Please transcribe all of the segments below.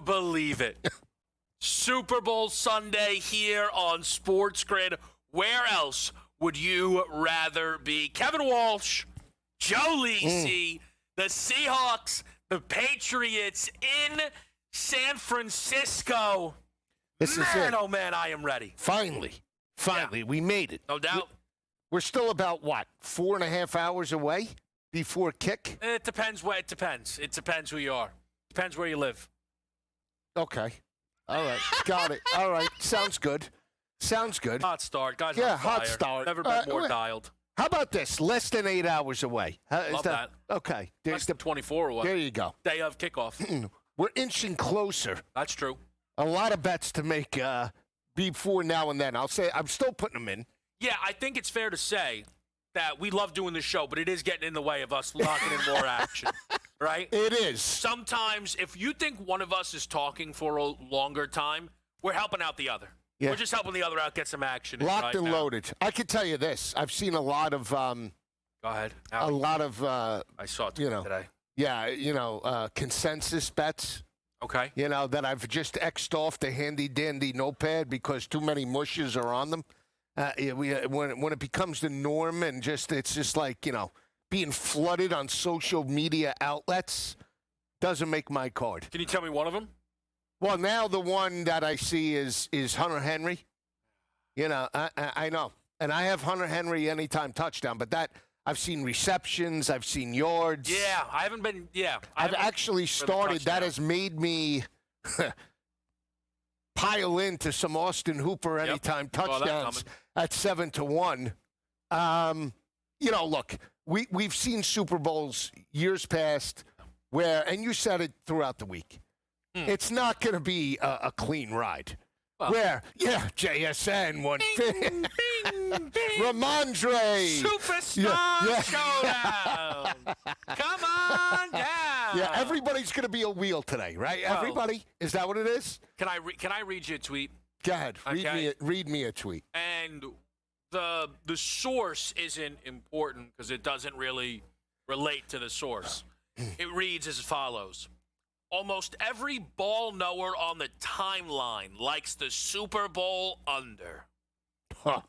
cannot believe it. Super Bowl Sunday here on SportsGrid. Where else would you rather be? Kevin Walsh, Joe Lisi, the Seahawks, the Patriots in San Francisco. This is Man, it. oh man, I am ready. Finally, we made it. No doubt. We're still about, 4.5 hours away before kick? It depends. It depends. It depends who you are. Depends where you live. Okay. All right. Got it. All right. Sounds good. Hot start. Guys Yeah, on fire. hot start. Never been more dialed. How about this? Less than 8 hours away. Love that. Okay. Less than 24 away. There you go. Day of kickoff. We're inching closer. That's true. A lot of bets to make before now and then. I'll say I'm still putting them in. Yeah, I think it's fair to say that we love doing the show, but it is getting in the way of us locking in more action, right? It is. Sometimes, if you think one of us is talking for a longer time, we're helping out the other. Yeah. We're just helping the other out get some action. Locked and loaded. I can tell you this. I've seen a lot of Go ahead. a lot of I saw it today. Yeah, consensus bets. Okay. That I've just X'd off the handy-dandy notepad because too many mushes are on them. When it becomes the norm and it's just like, being flooded on social media outlets doesn't make my card. Can you tell me one of them? Well, now the one that I see is Hunter Henry. I know. And I have Hunter Henry anytime touchdown, but that I've seen receptions, I've seen yards. Yeah, I haven't been, I've actually started. That has made me pile into some Austin Hooper anytime touchdowns at 7-1. Look, we've seen Super Bowls years past where, and you said it throughout the week, it's not going to be a clean ride. Well, JSN won. Bing, bing, bing. Ramondre. Superstar Showdown. Come on down. Yeah, everybody's going to be a wheel today, right? Well, everybody? Is that what it is? Can I read you a tweet? Go ahead. Okay. Read me a tweet. And the source isn't important because it doesn't really relate to the source. It reads as follows. Almost every ball knower on the timeline likes the Super Bowl under. Huh.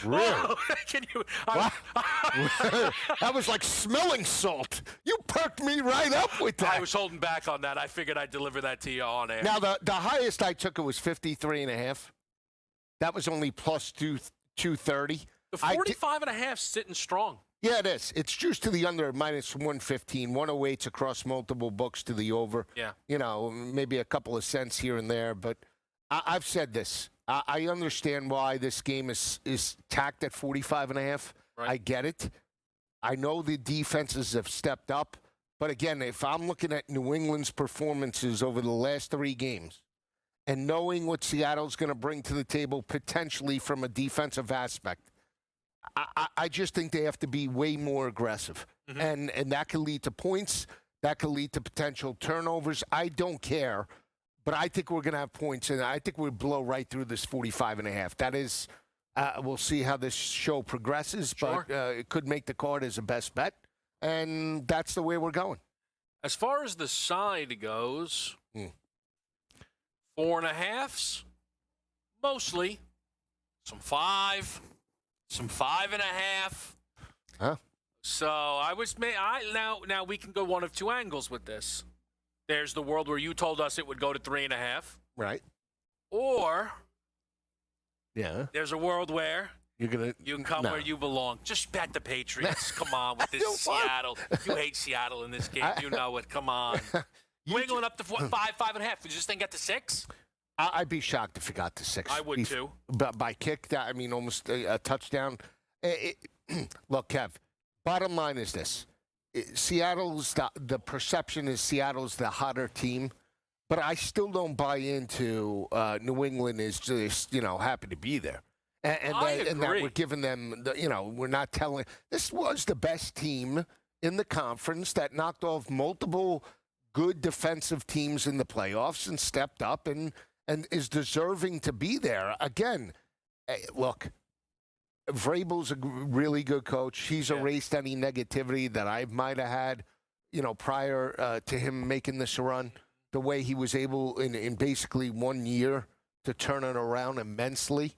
Really? Can you? That was like smelling salt. You perked me right up with that. I was holding back on that. I figured I'd deliver that to you on air. Now, the highest I took it was 53.5. That was only plus 230. The 45.5 sitting strong. Yeah, it is. It's juiced to the under minus 115, 108's across multiple books to the over. Yeah. Maybe a couple of cents here and there. But I've said this. I understand why this game is tacked at 45.5. Right. I get it. I know the defenses have stepped up. But again, if I'm looking at New England's performances over the last 3 games and knowing what Seattle's going to bring to the table potentially from a defensive aspect, I just think they have to be way more aggressive. Mm-hmm. And that can lead to points. That can lead to potential turnovers. I don't care. But I think we're going to have points, and I think we'll blow right through this 45.5. That is, we'll see how this show progresses, Sure. but it could make the card as a best bet, and that's the way we're going. As far as the side goes, 4.5s, mostly. Some 5, some 5.5. Huh? So now we can go one of 2 angles with this. There's the world where you told us it would go to 3.5. Right. Or there's a world where you can come where you belong. Just bet the Patriots. Come on with this Seattle. You hate Seattle in this game. You know it. Come on. New England up to 5.5. Did you just think get to 6? I'd be shocked if it got to 6. I would too. But by kick, almost a touchdown. Look, Kev, bottom line is this. Seattle's the perception is Seattle's the hotter team, but I still don't buy into New England is just happy to be there, and that we're giving them we're not telling. This was the best team in the conference that knocked off multiple good defensive teams in the playoffs and stepped up and is deserving to be there again. Look. Vrabel's a really good coach. He's erased any negativity that I might have had, prior to him making this run. the way he was able in basically 1 year to turn it around immensely.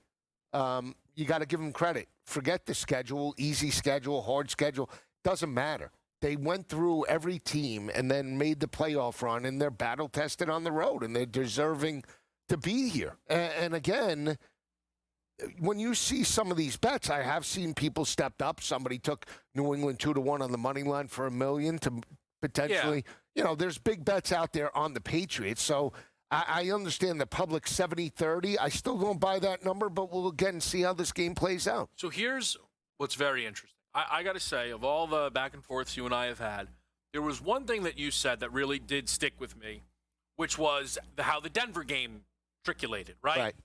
You got to give him credit. Forget the schedule, easy schedule, hard schedule. Doesn't matter. They went through every team and then made the playoff run, and they're battle-tested on the road, and they're deserving to be here. And again, when you see some of these bets, I have seen people stepped up. Somebody took New England 2-1 on the money line for $1 million to potentially, there's big bets out there on the Patriots. So I understand the public 70-30. I still don't buy that number, but we'll again see how this game plays out. So here's what's very interesting. I got to say, of all the back and forths you and I have had, there was one thing that you said that really did stick with me, which was how the Denver game triculated, right? Right.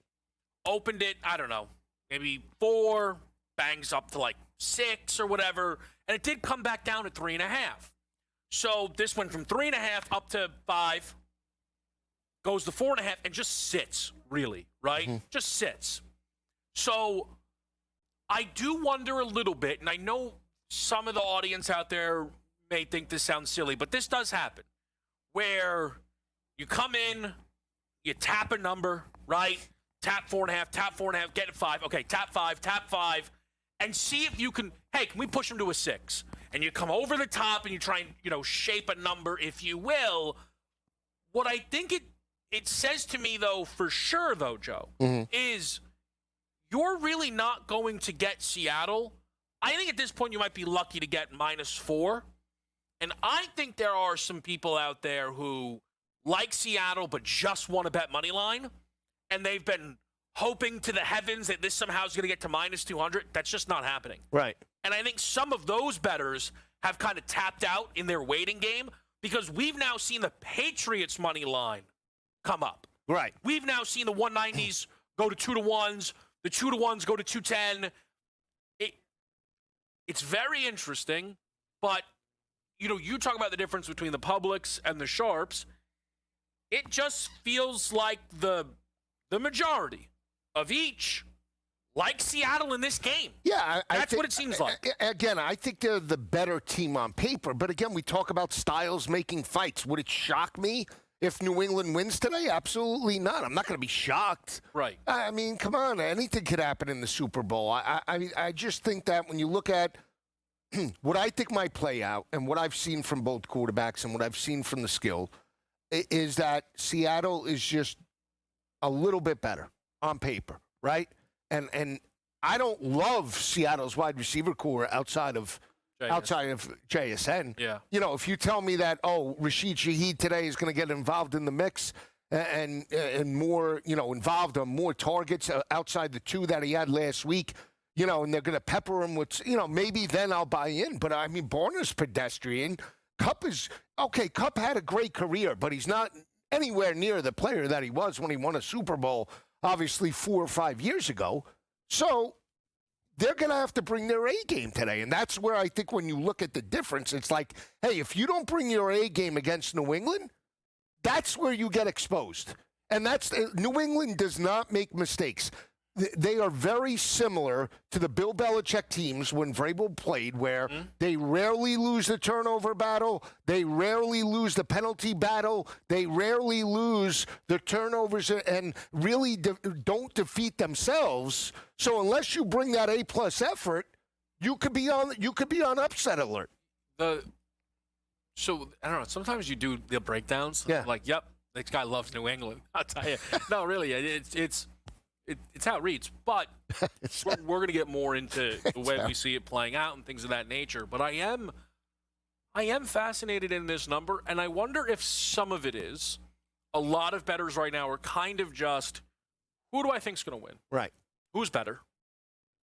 Opened it, I don't know, maybe 4, bangs up to like 6 or whatever, and it did come back down to 3.5. So this went from 3.5 up to 5, goes to 4.5, and just sits, really, right? Mm-hmm. Just sits. So I do wonder a little bit, and I know some of the audience out there may think this sounds silly, but this does happen, where you come in, you tap a number, right? Tap 4.5, get it 5. Okay, tap 5, and see if you can, hey, can we push him to a 6? And you come over the top and you try and, shape a number, if you will. What I think it says to me, though, for sure, though, Joe, is you're really not going to get Seattle. I think at this point you might be lucky to get -4. And I think there are some people out there who like Seattle but just want to bet money line. And they've been hoping to the heavens that this somehow is going to get to -200. That's just not happening. Right. And I think some of those bettors have kind of tapped out in their waiting game because we've now seen the Patriots money line come up. Right. We've now seen the 190s go to 2-1s, the 2-1s go to 210. It's very interesting, but you talk about the difference between the publics and the sharps. It just feels like the majority of each like Seattle in this game. Yeah, that's what it seems like. Again, I think they're the better team on paper. But again, we talk about styles making fights. Would it shock me if New England wins today? Absolutely not. I'm not going to be shocked. Right. I mean, come on. Anything could happen in the Super Bowl. I just think that when you look at what I think might play out and what I've seen from both quarterbacks and what I've seen from the skill is that Seattle is just a little bit better on paper, right? And I don't love Seattle's wide receiver core outside of JSN. Yeah. If you tell me that, Rashid Shaheed today is going to get involved in the mix and more, involved on more targets outside the 2 that he had last week, and they're going to pepper him with, maybe then I'll buy in. But I mean, Barner's pedestrian. Kupp had a great career, but he's not anywhere near the player that he was when he won a Super Bowl, obviously 4 or 5 years ago. So they're going to have to bring their A game today. And that's where I think when you look at the difference, it's like, hey, if you don't bring your A game against New England, that's where you get exposed. And New England does not make mistakes. They are very similar to the Bill Belichick teams when Vrabel played, where they rarely lose the turnover battle, they rarely lose the penalty battle, they rarely lose the turnovers, and really don't defeat themselves. So unless you bring that A+ effort, you could be on upset alert. So I don't know. Sometimes you do the breakdowns. Yeah. Like, yep, this guy loves New England. I'll tell you. No, really, it's how it reads, but we're going to get more into the way we see it playing out and things of that nature. But I am fascinated in this number, and I wonder if some of it is a lot of bettors right now are kind of just, who do I think is going to win? Right. Who's better?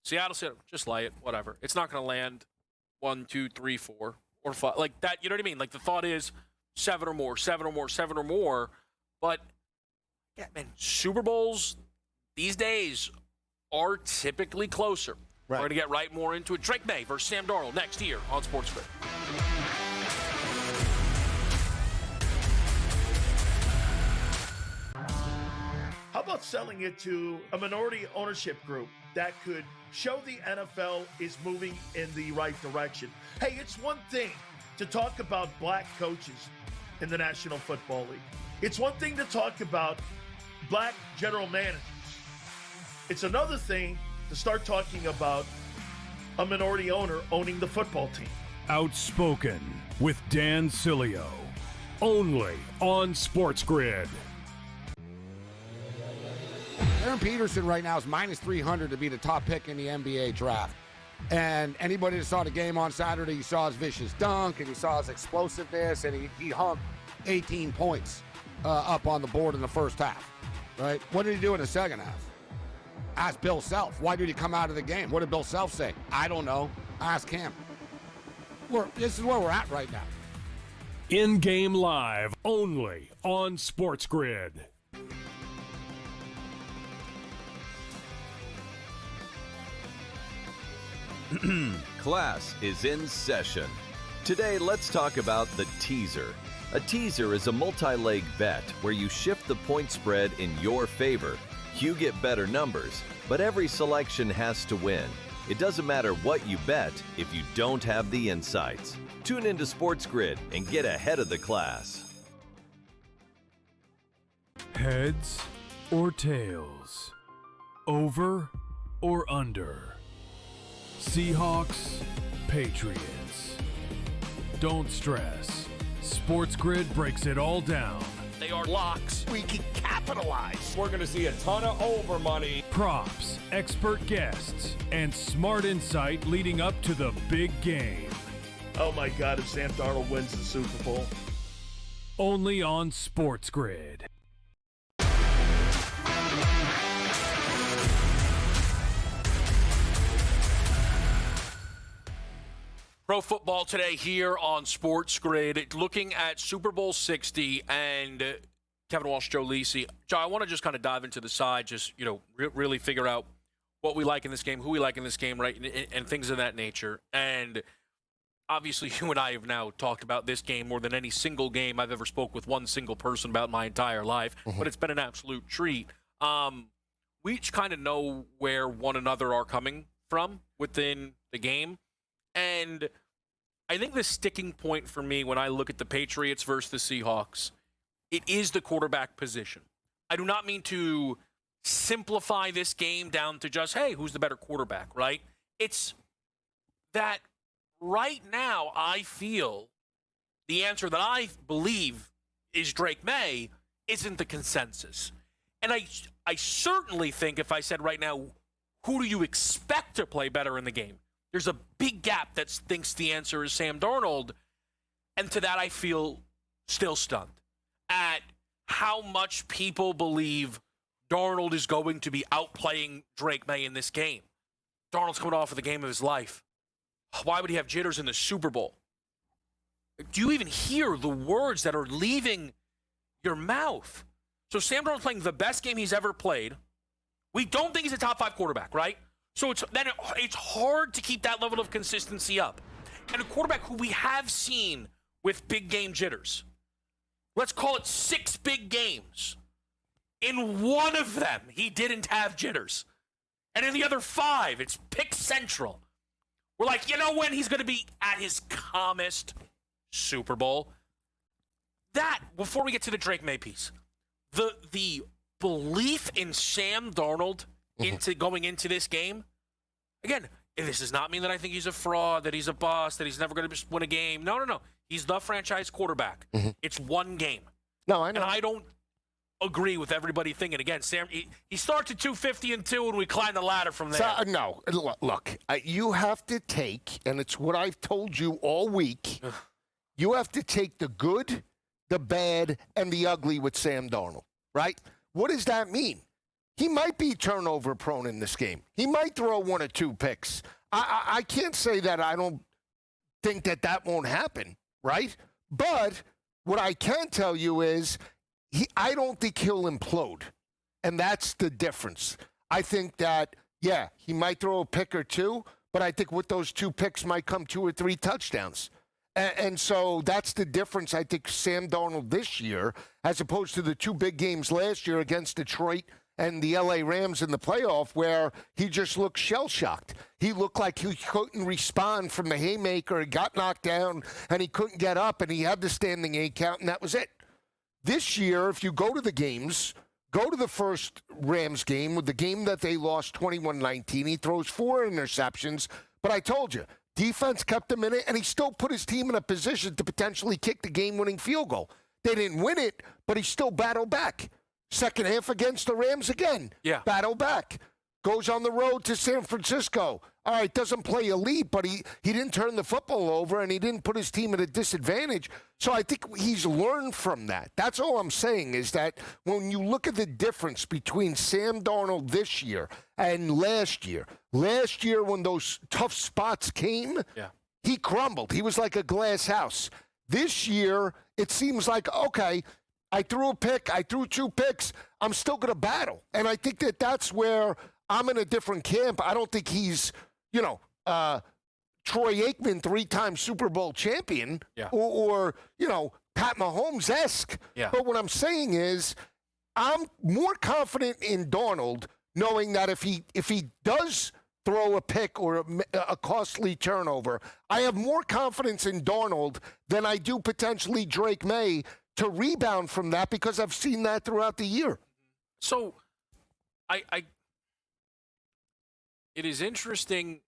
Seattle, just lay it, whatever. It's not going to land 1, 2, 3, 4, or 5 like that. You know what I mean? Like the thought is 7 or more. But yeah, man, Super Bowls these days are typically closer. Right. We're going to get right more into it. Drake May versus Sam Darnold next here on SportsGrid. How about selling it to a minority ownership group that could show the NFL is moving in the right direction? Hey, it's one thing to talk about black coaches in the National Football League. It's one thing to talk about black general managers. It's another thing to start talking about a minority owner owning the football team. Outspoken with Dan Cilio. Only on SportsGrid. Aaron Peterson right now is minus 300 to be the top pick in the NBA draft. And anybody that saw the game on Saturday, you saw his vicious dunk, and you saw his explosiveness, and he hung 18 points up on the board in the first half, right? What did he do in the second half? Ask Bill Self. Why did he come out of the game? What did Bill Self say? I don't know. Ask him. This is where we're at right now. In-game live only on SportsGrid. Class is in session. Today, let's talk about the teaser. A teaser is a multi-leg bet where you shift the point spread in your favor. You get better numbers, but every selection has to win. It doesn't matter what you bet if you don't have the insights. Tune into SportsGrid and get ahead of the class. Heads or tails? Over or under? Seahawks, Patriots. Don't stress. SportsGrid breaks it all down. They are locks. We can capitalize. We're going to see a ton of over money. Props, expert guests, and smart insight leading up to the big game. Oh my God, if Sam Darnold wins the Super Bowl. Only on SportsGrid. Pro Football Today here on SportsGrid, looking at Super Bowl 60 and Kevin Walsh, Joe Lisi. Joe, I want to just kind of dive into the side, just, really figure out what we like in this game, who we like in this game, right, and things of that nature. And obviously, you and I have now talked about this game more than any single game I've ever spoke with one single person about my entire life, but it's been an absolute treat. We each kind of know where one another are coming from within the game. And I think the sticking point for me when I look at the Patriots versus the Seahawks, it is the quarterback position. I do not mean to simplify this game down to just, hey, who's the better quarterback, right? It's that right now I feel the answer that I believe is Drake May isn't the consensus. And I certainly think if I said right now, who do you expect to play better in the game? There's a big gap that thinks the answer is Sam Darnold. And to that, I feel still stunned at how much people believe Darnold is going to be outplaying Drake May in this game. Darnold's coming off of the game of his life. Why would he have jitters in the Super Bowl? Do you even hear the words that are leaving your mouth? So Sam Darnold's playing the best game he's ever played. We don't think he's a top 5 quarterback, right? So it's hard to keep that level of consistency up. And a quarterback who we have seen with big game jitters, let's call it 6 big games. In one of them, he didn't have jitters. And in the other 5, it's pick central. We're like, when he's going to be at his calmest? Super Bowl. That, before we get to the Drake May piece, the belief in Sam Darnold going into this game, again, this does not mean that I think he's a fraud, that he's a bust, that he's never going to win a game. No. He's the franchise quarterback. It's one game. No, I know. And I don't agree with everybody thinking. Again, Sam, he starts at 250-2, and we climb the ladder from there. So, no, look, you have to take, and it's what I've told you all week, you have to take the good, the bad, and the ugly with Sam Darnold, right? What does that mean? He might be turnover prone in this game. He might throw 1 or 2 picks. I can't say that I don't think that won't happen, right? But what I can tell you is I don't think he'll implode. And that's the difference. I think that, yeah, he might throw a pick or 2, but I think with those 2 picks might come 2 or 3 touchdowns. And so that's the difference, I think, Sam Darnold this year, as opposed to the 2 big games last year against Detroit and the LA Rams in the playoff, where he just looked shell-shocked. He looked like he couldn't respond from the haymaker. He got knocked down, and he couldn't get up, and he had the standing 8 count, and that was it. This year, if you go to the games, go to the first Rams game, with the game that they lost 21-19. He throws 4 interceptions. But I told you, defense kept him in it, and he still put his team in a position to potentially kick the game-winning field goal. They didn't win it, but he still battled back. Second half against the Rams again. Yeah. Battle back. Goes on the road to San Francisco. All right, doesn't play elite, but he didn't turn the football over, and he didn't put his team at a disadvantage. So I think he's learned from that. That's all I'm saying, is that when you look at the difference between Sam Darnold this year and last year when those tough spots came, he crumbled. He was like a glass house. This year, it seems like, okay, I threw a pick, I threw 2 picks, I'm still going to battle. And I think that that's where I'm in a different camp. I don't think he's, Troy Aikman, 3-time Super Bowl champion, or Pat Mahomes-esque. Yeah. But what I'm saying is, I'm more confident in Darnold, knowing that if he does throw a pick or a costly turnover, I have more confidence in Darnold than I do potentially Drake May to rebound from that, because I've seen that throughout the year. So, it is interesting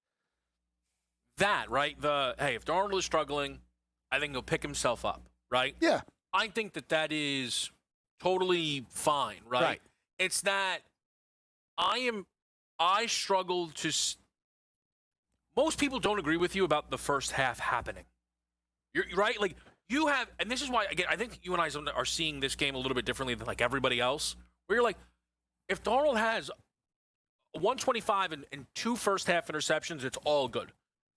that, right? If Darnold is struggling, I think he'll pick himself up, right? Yeah. I think that is totally fine, right? It's that I struggle to. Most people don't agree with you about the first half happening. You're right, like you have, and this is why again I think you and I are seeing this game a little bit differently than like everybody else. Where you're like, if Darnold has 125 and 2 first half interceptions, it's all good.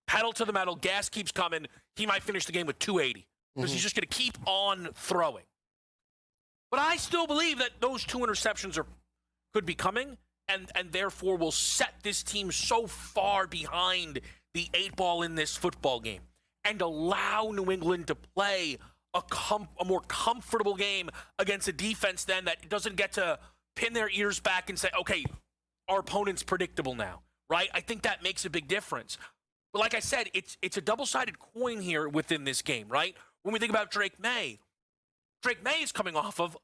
Pedal to the metal, gas keeps coming. He might finish the game with 280 because he's just going to keep on throwing. But I still believe that those 2 interceptions could be coming, and therefore will set this team so far behind the 8 ball in this football game and allow New England to play a more comfortable game against a defense then that doesn't get to pin their ears back and say, okay, our opponent's predictable now, right? I think that makes a big difference. But like I said, it's a double-sided coin here within this game, right? When we think about Drake May is coming off of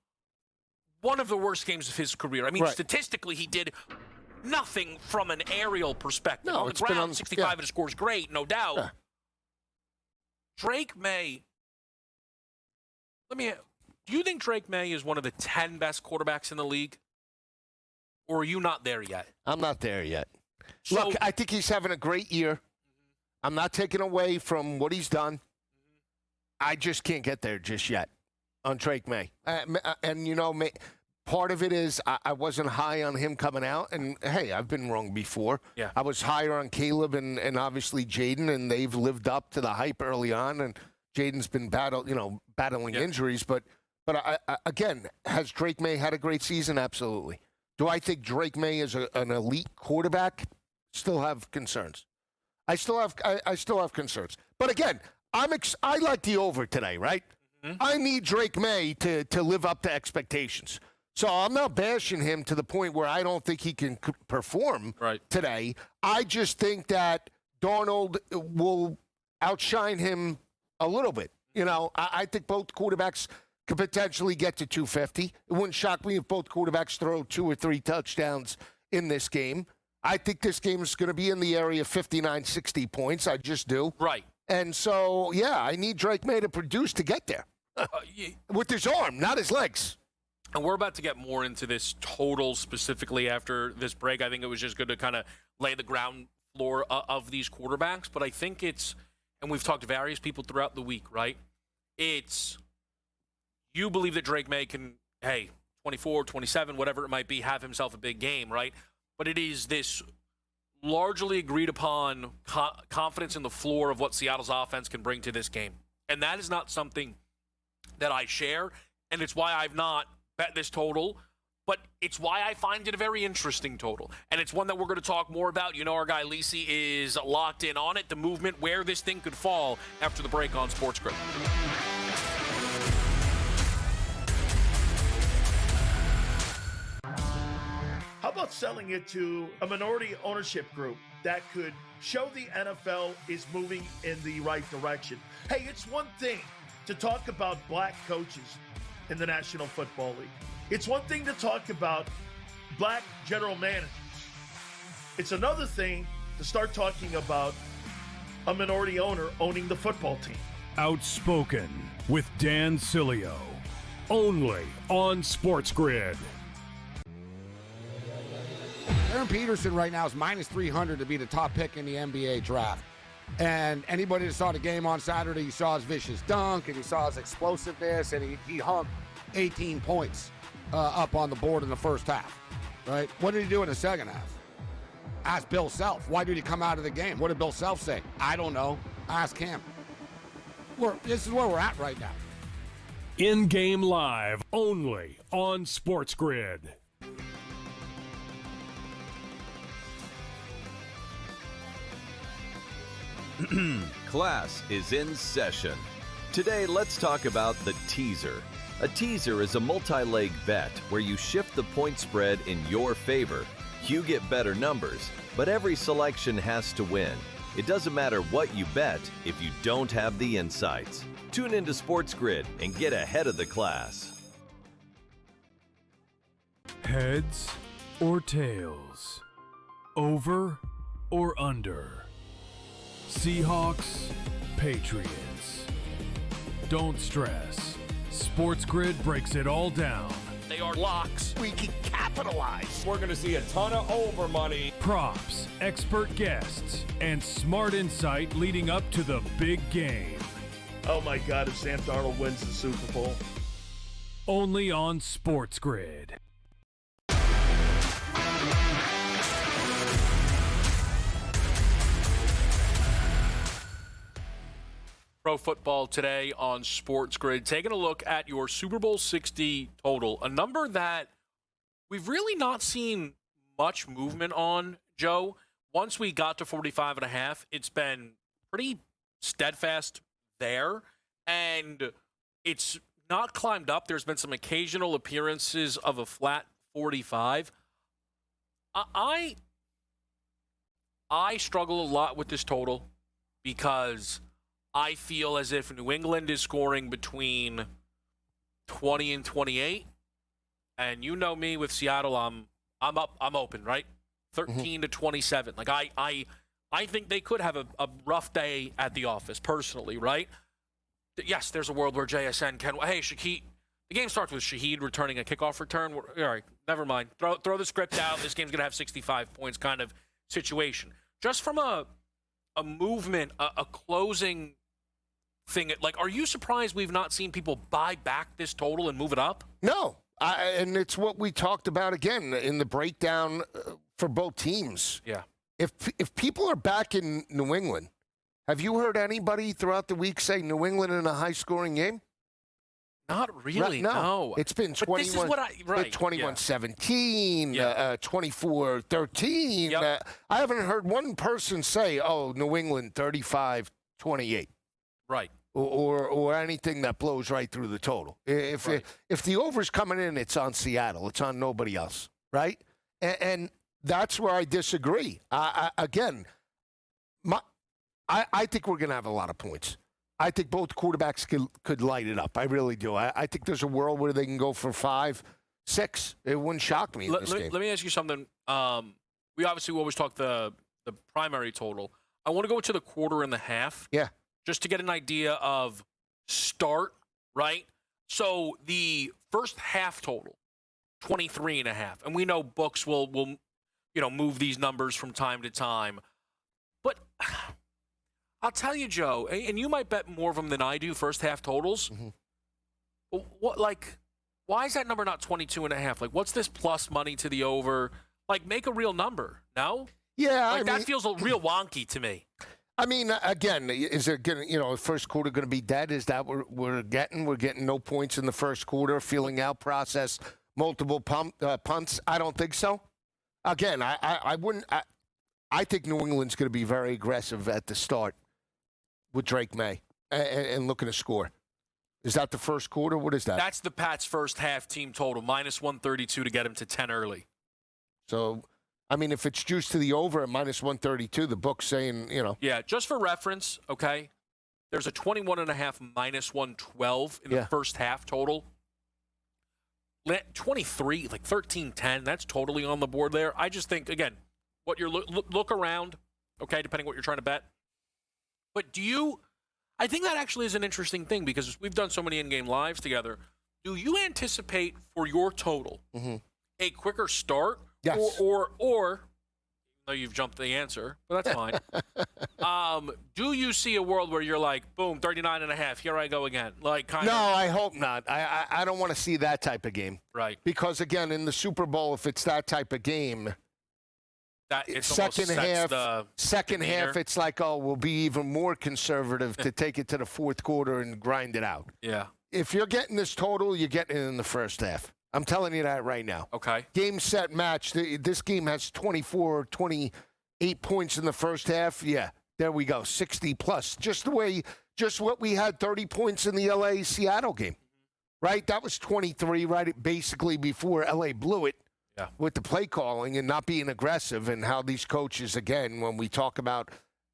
one of the worst games of his career. I mean, statistically, he did nothing from an aerial perspective. No, on the ground, 65 and a score is great, no doubt. Yeah. Drake May, do you think Drake May is one of the 10 best quarterbacks in the league? Or are you not there yet? I'm not there yet. So, look, I think he's having a great year. I'm not taking away from what he's done. I just can't get there just yet on Drake May. And, part of it is I wasn't high on him coming out. And, hey, I've been wrong before. Yeah. I was higher on Caleb and obviously Jaden, and they've lived up to the hype early on. And Jaden's been battling injuries. But again, has Drake May had a great season? Absolutely. Do I think Drake May is an elite quarterback? Still have concerns. I still have concerns. But again, I like the over today, right? Mm-hmm. I need Drake May to live up to expectations. So I'm not bashing him to the point where I don't think he can perform today. I just think that Darnold will outshine him a little bit. I think both quarterbacks could potentially get to 250. It wouldn't shock me if both quarterbacks throw 2 or 3 touchdowns in this game. I think this game is going to be in the area of 59, 60 points. I just do. Right. And so, I need Drake May to produce to get there. With his arm, not his legs. And we're about to get more into this total specifically after this break. I think it was just good to kind of lay the ground floor of these quarterbacks. But I think and we've talked to various people throughout the week, right? You believe that Drake May can, 24, 27, whatever it might be, have himself a big game, right? But it is this largely agreed upon confidence in the floor of what Seattle's offense can bring to this game. And that is not something that I share, and it's why I've not bet this total, but it's why I find it a very interesting total. And it's one that we're going to talk more about. Our guy Lisi is locked in on it, the movement, where this thing could fall after the break on SportsGrid. How about selling it to a minority ownership group that could show the NFL is moving in the right direction? Hey, it's one thing to talk about black coaches in the National Football League. It's one thing to talk about black general managers. It's another thing to start talking about a minority owner owning the football team. Outspoken with Dan Cilio. Only on SportsGrid. Aaron Peterson right now is minus 300 to be the top pick in the NBA draft. And anybody that saw the game on Saturday, you saw his vicious dunk, and you saw his explosiveness, and he hung 18 points up on the board in the first half, right? What did he do in the second half? Ask Bill Self. Why did he come out of the game? What did Bill Self say? I don't know. Ask him. This is where we're at right now. In-game live only on SportsGrid. Class is in session. Today, let's talk about the teaser. A teaser is a multi-leg bet where you shift the point spread in your favor. You get better numbers, but every selection has to win. It doesn't matter what you bet if you don't have the insights. Tune into SportsGrid and get ahead of the class. Heads or tails? Over or under? Seahawks, Patriots. Don't stress. SportsGrid breaks it all down. They are locks. We can capitalize. We're going to see a ton of over money. Props, expert guests, and smart insight leading up to the big game. Oh my God, if Sam Darnold wins the Super Bowl. Only on SportsGrid. Pro Football Today on SportsGrid. Taking a look at your Super Bowl 60 total, a number that we've really not seen much movement on, Joe. Once we got to 45.5, it's been pretty steadfast there, and it's not climbed up. There's been some occasional appearances of a flat 45. I struggle a lot with this total because I feel as if New England is scoring between 20 and 28, and you know me with Seattle, I'm open, right? 13 to 27. Like I think they could have a rough day at the office, personally, right? Yes, there's a world where JSN can. Hey, Shaheed. The game starts with Shaheed returning a kickoff return. All right, never mind. Throw the script out. This game's gonna have 65 points, kind of situation. Just from a movement, a closing thing. Like, are you surprised we've not seen people buy back this total and move it up? No, and it's what we talked about again in the breakdown for both teams. Yeah. If people are back in New England, have you heard anybody throughout the week say New England in a high-scoring game? Not really, No. no. It's been 21-17, 24-13. Yep. I haven't heard one person say, oh, New England 35-28. Right. Or anything that blows right through the total. If the over's coming in, it's on Seattle. It's on nobody else, right? And that's where I disagree. I think we're going to have a lot of points. I think both quarterbacks could light it up. I really do. I think there's a world where they can go for 5, 6. It wouldn't shock me in this game. Let me ask you something. We obviously always talk the primary total. I want to go to the quarter and the half. Yeah. Just to get an idea of start, right? So the first half total, 23.5. And we know books will move these numbers from time to time. But I'll tell you, Joe, and you might bet more of them than I do, first half totals. Mm-hmm. Why is that number not 22.5? Like, what's this plus money to the over? Like, make a real number, no? Yeah. That feels real wonky to me. I mean, again, is it going to, the first quarter going to be dead? Is that what we're getting? We're getting no points in the first quarter, feeling out process, multiple punts? I don't think so. Again, I wouldn't. I think New England's going to be very aggressive at the start with Drake May and looking to score. Is that the first quarter? What is that? That's the Pats' first half team total, minus 132 to get him to 10 early. So, I mean, if it's juiced to the over at minus 132, the book's saying, Yeah, just for reference, okay, there's a 21.5 minus 112 in the first half total. 23, like 13-10, that's totally on the board there. I just think, again, what you're look around, okay, depending what you're trying to bet. But I think that actually is an interesting thing because we've done so many in-game lives together. Do you anticipate for your total a quicker start? Yes. Or though you've jumped the answer, but that's fine. Do you see a world where you're like, boom, 39.5, here I go again? Like, kind No, of. I hope not. I don't want to see that type of game. Right. Because, again, in the Super Bowl, if it's that type of game, second half, it's like, oh, we'll be even more conservative to take it to the fourth quarter and grind it out. Yeah. If you're getting this total, you're getting it in the first half. I'm telling you that right now. Okay. Game, set, match. This game has 24, 28 points in the first half. Yeah, there we go. 60 plus. Just what we had 30 points in the LA-Seattle game, right? That was 23, right? Basically before LA blew it with the play calling and not being aggressive and how these coaches, again, when we talk about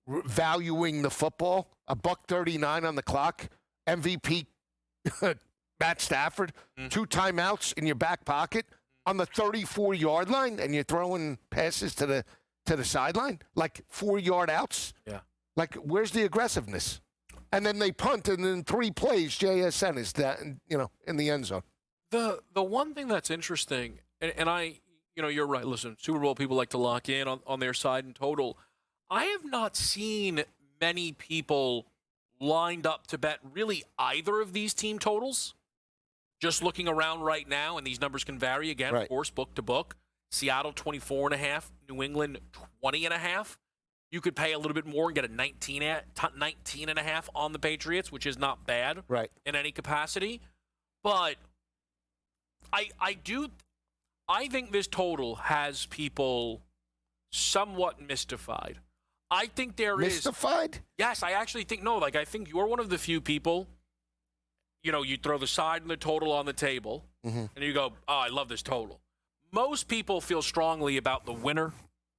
valuing the football, $1:39 on the clock, MVP Matt Stafford, 2 timeouts in your back pocket on the 34-yard line, and you're throwing passes to the sideline, like 4-yard outs. Yeah. Like, where's the aggressiveness? And then they punt, and in 3 plays, JSN is that, in the end zone. The one thing that's interesting, and you're right. Listen, Super Bowl people like to lock in on their side in total. I have not seen many people lined up to bet really either of these team totals. Just looking around right now, and these numbers can vary again, right. Of course, book to book. Seattle 24.5, New England 20.5. You could pay a little bit more and get a 19.5 on the Patriots, which is not bad, right, in any capacity. But I think this total has people somewhat mystified. I think there is mystified. Yes, I actually think no. Like I think you're one of the few people. You throw the side and the total on the table, and you go, oh, I love this total. Most people feel strongly about the winner,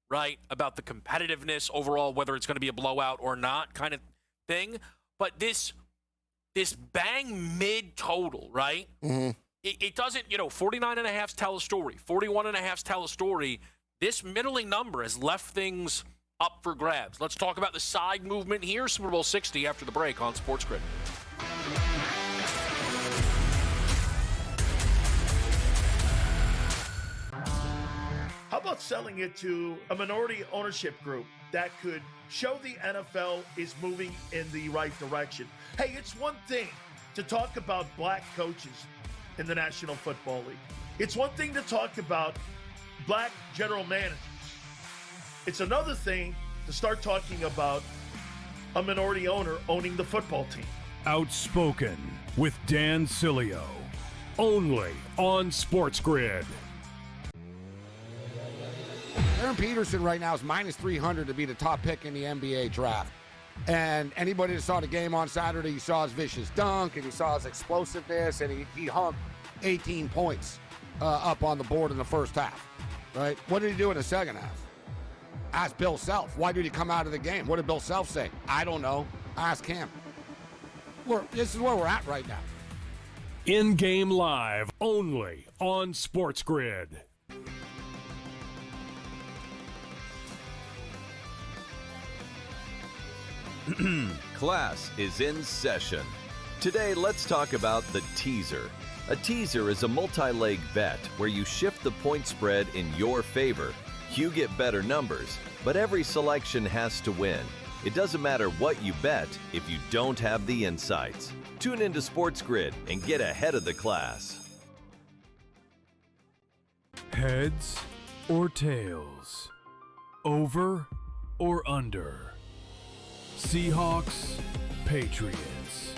right? About the competitiveness overall, whether it's going to be a blowout or not kind of thing. But this bang mid total, right? It doesn't, 49.5s tell a story. 41.5s tell a story. This middling number has left things up for grabs. Let's talk about the side movement here. Super Bowl 60 after the break on SportsGrid. How about selling it to a minority ownership group that could show the NFL is moving in the right direction? Hey, it's one thing to talk about black coaches in the National Football League. It's one thing to talk about black general managers. It's another thing to start talking about a minority owner owning the football team. Outspoken with Dan Cilio. Only on SportsGrid. Aaron Peterson right now is minus 300 to be the top pick in the NBA draft. And anybody that saw the game on Saturday, you saw his vicious dunk, and you saw his explosiveness, and he hung 18 points up on the board in the first half, right? What did he do in the second half? Ask Bill Self. Why did he come out of the game? What did Bill Self say? I don't know. Ask him. This is where we're at right now. In-game live, only on SportsGrid. Class is in session. Today, let's talk about the teaser. A teaser is a multi-leg bet where you shift the point spread in your favor. You get better numbers, but every selection has to win. It doesn't matter what you bet if you don't have the insights. Tune into SportsGrid and get ahead of the class. Heads or tails? Over or under? Seahawks, Patriots.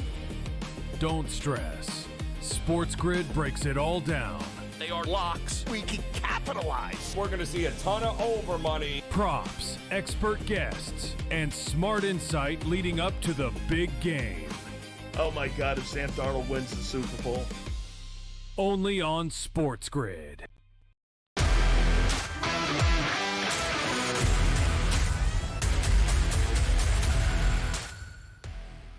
Don't stress. SportsGrid breaks it all down. They are locks. We can capitalize. We're going to see a ton of over money. Props, expert guests, and smart insight leading up to the big game. Oh my God, if Sam Darnold wins the Super Bowl. Only on SportsGrid.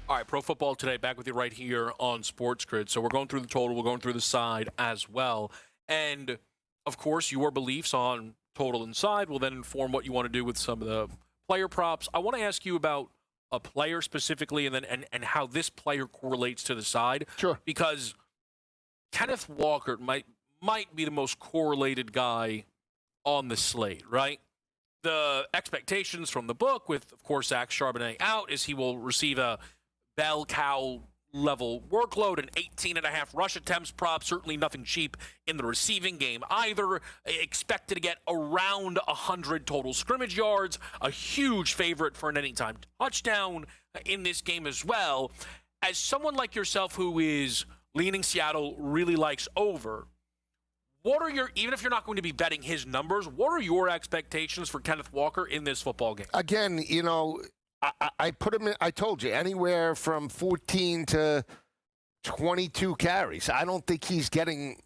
All right, Pro Football Today, back with you right here on SportsGrid. So we're going through the total, we're going through the side as well. And, of course, your beliefs on total and side will then inform what you want to do with some of the player props. I want to ask you about a player specifically and how this player correlates to the side. Sure. Because Kenneth Walker might be the most correlated guy on the slate, right? The expectations from the book with, of course, Zach Charbonnet out is he will receive a bell cow level workload, an 18.5 rush attempts prop, certainly nothing cheap in the receiving game either. Expected to get around 100 total scrimmage yards, a huge favorite for an anytime touchdown in this game as well. As someone like yourself who is leaning Seattle really likes over, what are your, even if you're not going to be betting his numbers, what are your expectations for Kenneth Walker in this football game? Again, I put him in, I told you, anywhere from 14 to 22 carries. I don't think he's getting,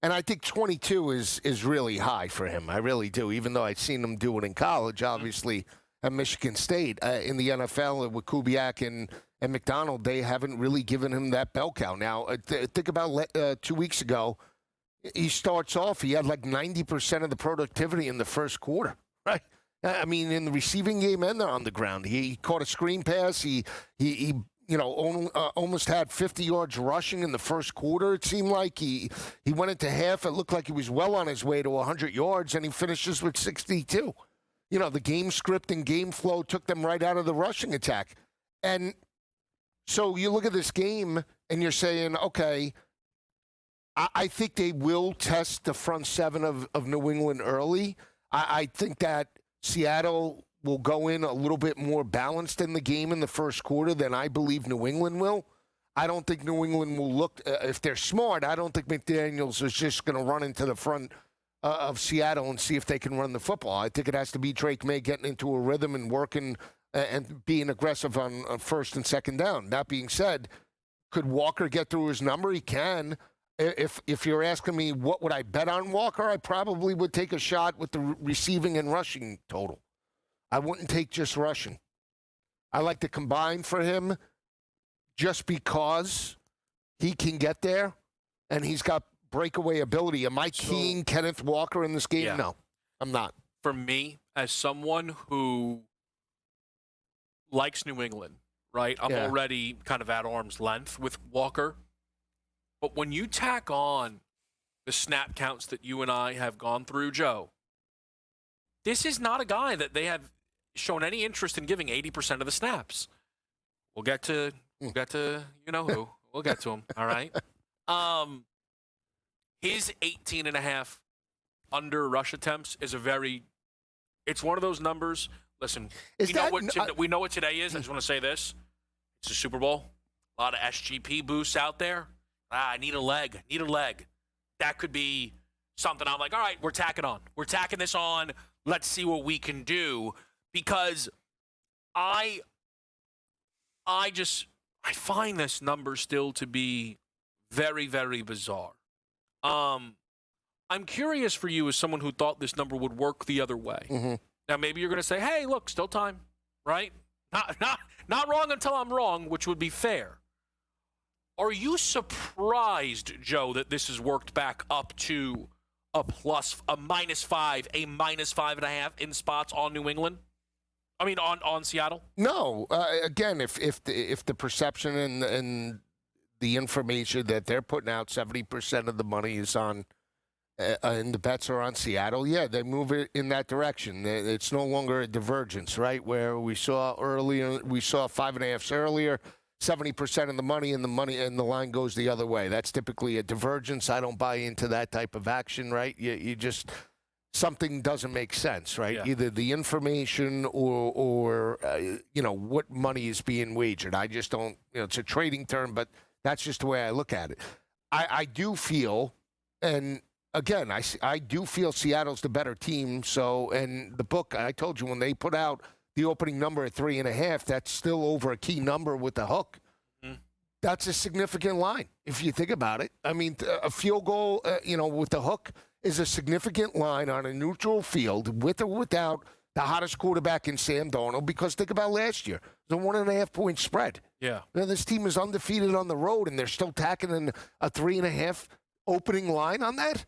and I think 22 is really high for him. I really do, even though I've seen him do it in college, obviously, at Michigan State. In the NFL with Kubiak and McDonald, they haven't really given him that bell cow. Now, think about 2 weeks ago. He starts off, he had like 90% of the productivity in the first quarter, right? I mean, in the receiving game and on the ground. He caught a screen pass. He almost had 50 yards rushing in the first quarter, it seemed like. He went into half. It looked like he was well on his way to 100 yards, and he finishes with 62. The game script and game flow took them right out of the rushing attack. And so you look at this game, and you're saying, okay, I think they will test the front seven of New England early. I think that Seattle will go in a little bit more balanced in the game in the first quarter than I believe New England will. I don't think New England will look, if they're smart, I don't think McDaniels is just going to run into the front of Seattle and see if they can run the football. I think it has to be Drake May getting into a rhythm and working and being aggressive on first and second down. That being said, could Walker get through his number? He can. If you're asking me what would I bet on Walker, I probably would take a shot with the receiving and rushing total. I wouldn't take just rushing. I like to combine for him just because he can get there and he's got breakaway ability. Am I keying Kenneth Walker in this game? Yeah. No, I'm not. For me, as someone who likes New England, right, I'm already kind of at arm's length with Walker. But when you tack on the snap counts that you and I have gone through, Joe, this is not a guy that they have shown any interest in giving 80% of the snaps. We'll get to you know who. We'll get to him, all right? His 18.5 under rush attempts is it's one of those numbers. Listen, we know what today is. I just want to say this. It's a Super Bowl. A lot of SGP boosts out there. I need a leg. That could be something I'm like, all right, we're tacking on. We're tacking this on. Let's see what we can do. Because I find this number still to be very, very bizarre. I'm curious for you as someone who thought this number would work the other way. Mm-hmm. Now, maybe you're going to say, hey, look, still time, right? Not wrong until I'm wrong, which would be fair. Are you surprised, Joe, that this has worked back up to a -5, a -5.5 in spots on New England? I mean, on Seattle? No. Again, if the perception and the information that they're putting out, 70% of the money is on, and the bets are on Seattle, yeah, they move it in that direction. It's no longer a divergence, right? Where we saw 5.5s earlier. 70% of the money and the line goes the other way. That's typically a divergence. I don't buy into that type of action, right? You just, something doesn't make sense, right? Yeah. Either the information or what money is being wagered. I just don't, it's a trading term, but that's just the way I look at it. I do feel, and again, I do feel Seattle's the better team. So, and the book, I told you, when they put out the opening number at 3.5, that's still over a key number with the hook. Mm-hmm. That's a significant line if you think about it. I mean, a field goal, with the hook is a significant line on a neutral field with or without the hottest quarterback in Sam Darnold, because think about last year. It was a 1.5 point spread. Yeah. Now, this team is undefeated on the road, and they're still tacking in a 3.5 opening line on that.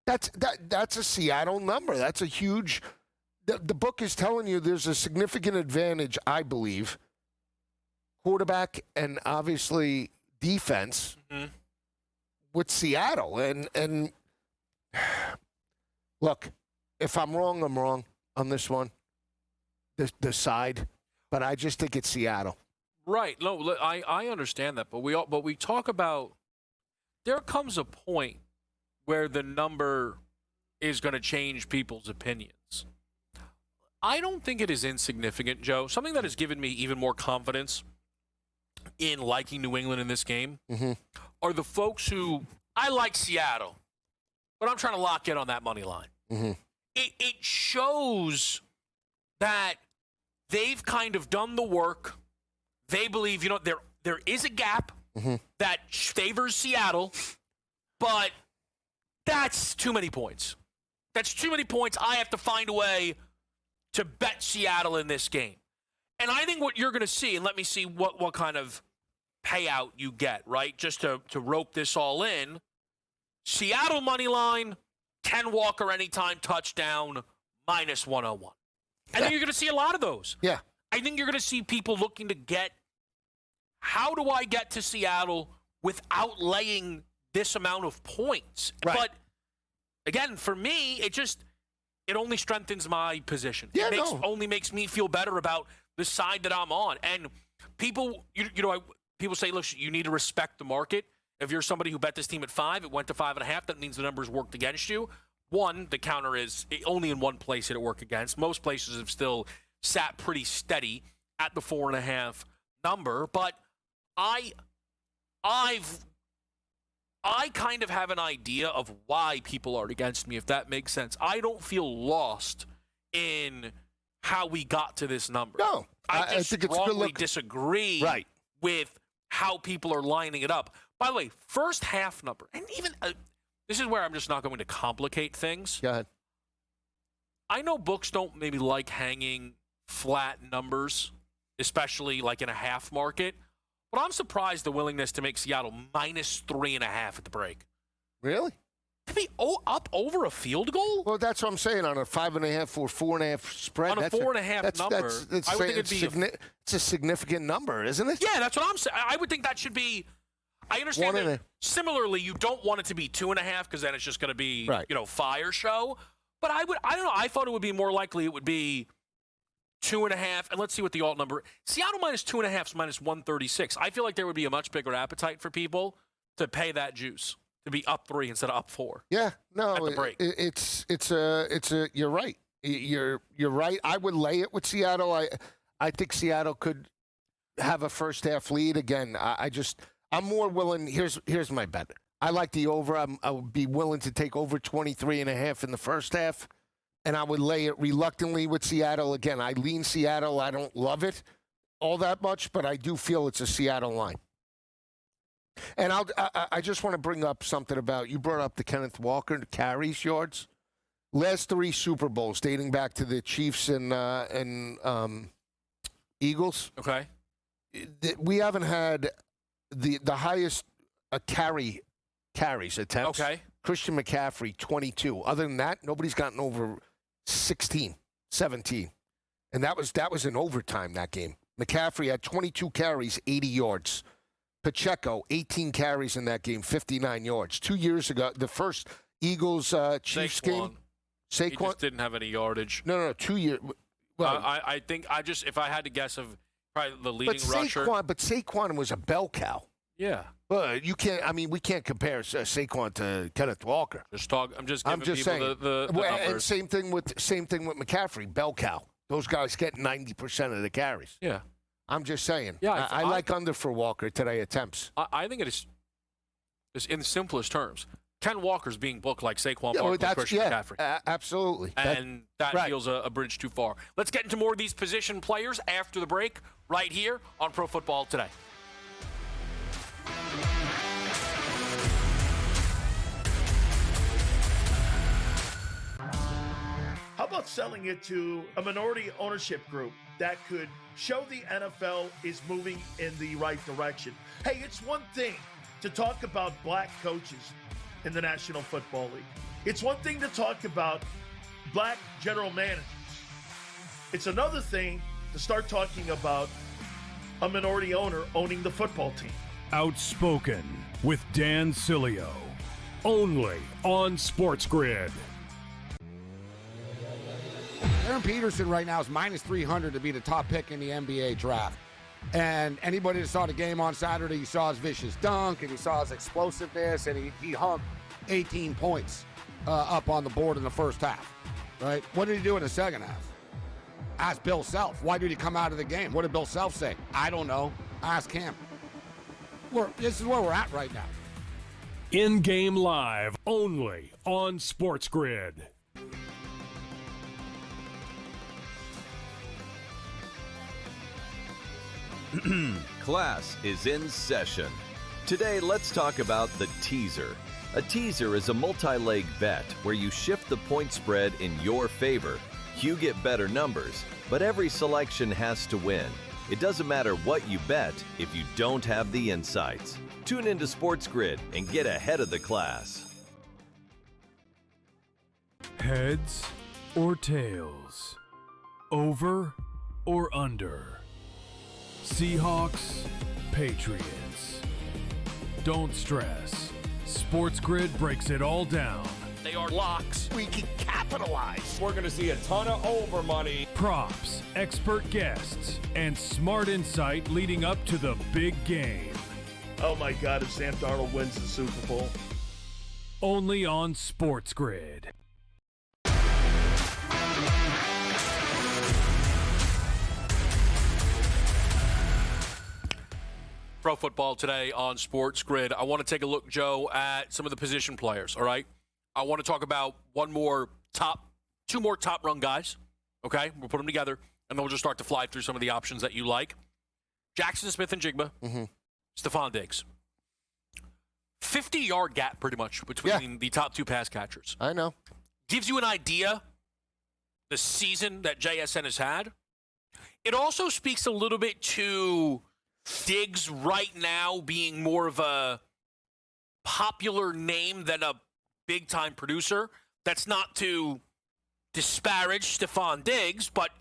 That's a Seattle number. That's a huge. The book is telling you there's a significant advantage, I believe, quarterback and obviously defense with Seattle. And look, if I'm wrong, I'm wrong on this one, the side. But I just think it's Seattle. Right. No, look, I understand that, but we talk about there comes a point where the number is going to change people's opinions. I don't think it is insignificant, Joe. Something that has given me even more confidence in liking New England in this game are the folks who I like Seattle, but I'm trying to lock in on that money line. It shows that they've kind of done the work. They believe, there is a gap that favors Seattle, but that's too many points. That's too many points. I have to find a way to bet Seattle in this game. And I think what you're going to see, and let me see what kind of payout you get, right? Just to rope this all in, Seattle money line, Ken Walker anytime touchdown, -101. I think you're going to see a lot of those. Yeah. I think you're going to see people looking to get, how do I get to Seattle without laying this amount of points? Right. But, again, for me, it only strengthens my position. Yeah, It only makes me feel better about the side that I'm on. And people, people say, look, you need to respect the market. If you're somebody who bet this team at 5, it went to 5.5, that means the numbers worked against you. One, the counter is only in one place did it work against. Most places have still sat pretty steady at the 4.5 number. But I kind of have an idea of why people are against me, if that makes sense. I don't feel lost in how we got to this number. No, I just think it's a good strongly look. disagree with how people are lining it up. By the way, first half number, and even this is where I'm just not going to complicate things. Go ahead. I know books don't maybe like hanging flat numbers, especially like in a half market. But I'm surprised the willingness to make Seattle -3.5 at the break. Really? To be up over a field goal? Well, that's what I'm saying. On a 5.5 or 4.5 spread. On a 4.5 number, I would think it'd be it's a significant number, isn't it? Yeah, that's what I'm saying. I would think that should be. I understand that. Similarly, you don't want it to be 2.5 because then it's just going to be fire show. But I don't know. I thought it would be more likely it would be 2.5, and let's see what the alt number. Seattle -2.5 is -136. I feel like there would be a much bigger appetite for people to pay that juice, to be up 3 instead of up 4. Yeah, no, at the break. It's a. You're right. You're right. I would lay it with Seattle. I think Seattle could have a first half lead again. I'm more willing. Here's my bet. I like the over. I would be willing to take over 23.5 in the first half. And I would lay it reluctantly with Seattle. Again, I lean Seattle. I don't love it all that much, but I do feel it's a Seattle line. And I just want to bring up something about, you brought up the Kenneth Walker carries yards. Last 3 Super Bowls dating back to the Chiefs and Eagles. Okay. We haven't had the highest carries attempts. Okay. Christian McCaffrey, 22. Other than that, nobody's gotten over 16, 17. And that was in overtime, that game. McCaffrey had 22 carries, 80 yards. Pacheco, 18 carries in that game, 59 yards. 2 years ago, the first Eagles-Chiefs game. Saquon. He just didn't have any yardage. No, 2 years. Well, I think if I had to guess of probably the leading rusher. But Saquon was a bell cow. Yeah. Well, you can't. I mean, we can't compare Saquon to Kenneth Walker. I'm just giving people saying. The and numbers. same thing with McCaffrey, bell cow. Those guys get 90% of the carries. Yeah. I'm just saying. Yeah, I like under for Walker today attempts. I think it is in the simplest terms. Ken Walker's being booked like Saquon Barkley with Christian McCaffrey. Absolutely. And that feels a bridge too far. Let's get into more of these position players after the break right here on Pro Football Today. How about selling it to a minority ownership group that could show the NFL is moving in the right direction? Hey, it's one thing to talk about black coaches in the National Football League. It's one thing to talk about black general managers. It's another thing to start talking about a minority owner owning the football team. Outspoken with Dan Cilio. Only on SportsGrid. Aaron Peterson right now is minus 300 to be the top pick in the NBA draft. And anybody that saw the game on Saturday, you saw his vicious dunk, and you saw his explosiveness, and he hung 18 points up on the board in the first half, right? What did he do in the second half? Ask Bill Self. Why did he come out of the game? What did Bill Self say? I don't know. Ask him. This is where we're at right now. In-game live only on SportsGrid. Class is in session. Today, let's talk about the teaser. A teaser is a multi-leg bet where you shift the point spread in your favor. You get better numbers, but every selection has to win. It doesn't matter what you bet if you don't have the insights. Tune into SportsGrid and get ahead of the class. Heads or tails? Over or under? Seahawks, Patriots. Don't stress. SportsGrid breaks it all down. They are locks. We can capitalize. We're going to see a ton of over money. Props, expert guests, and smart insight leading up to the big game. Oh my God, if Sam Darnold wins the Super Bowl. Only on SportsGrid. Pro Football Today on SportsGrid. I want to take a look, Joe, at some of the position players, all right? I want to talk about two more top-run guys, okay? We'll put them together, and then we'll just start to fly through some of the options that you like. Jackson Smith and Jigba, Stephon Diggs. 50-yard gap, pretty much, between the top two pass catchers. I know. Gives you an idea the season that JSN has had. It also speaks a little bit to Diggs right now being more of a popular name than a big-time producer. That's not to disparage Stephon Diggs, but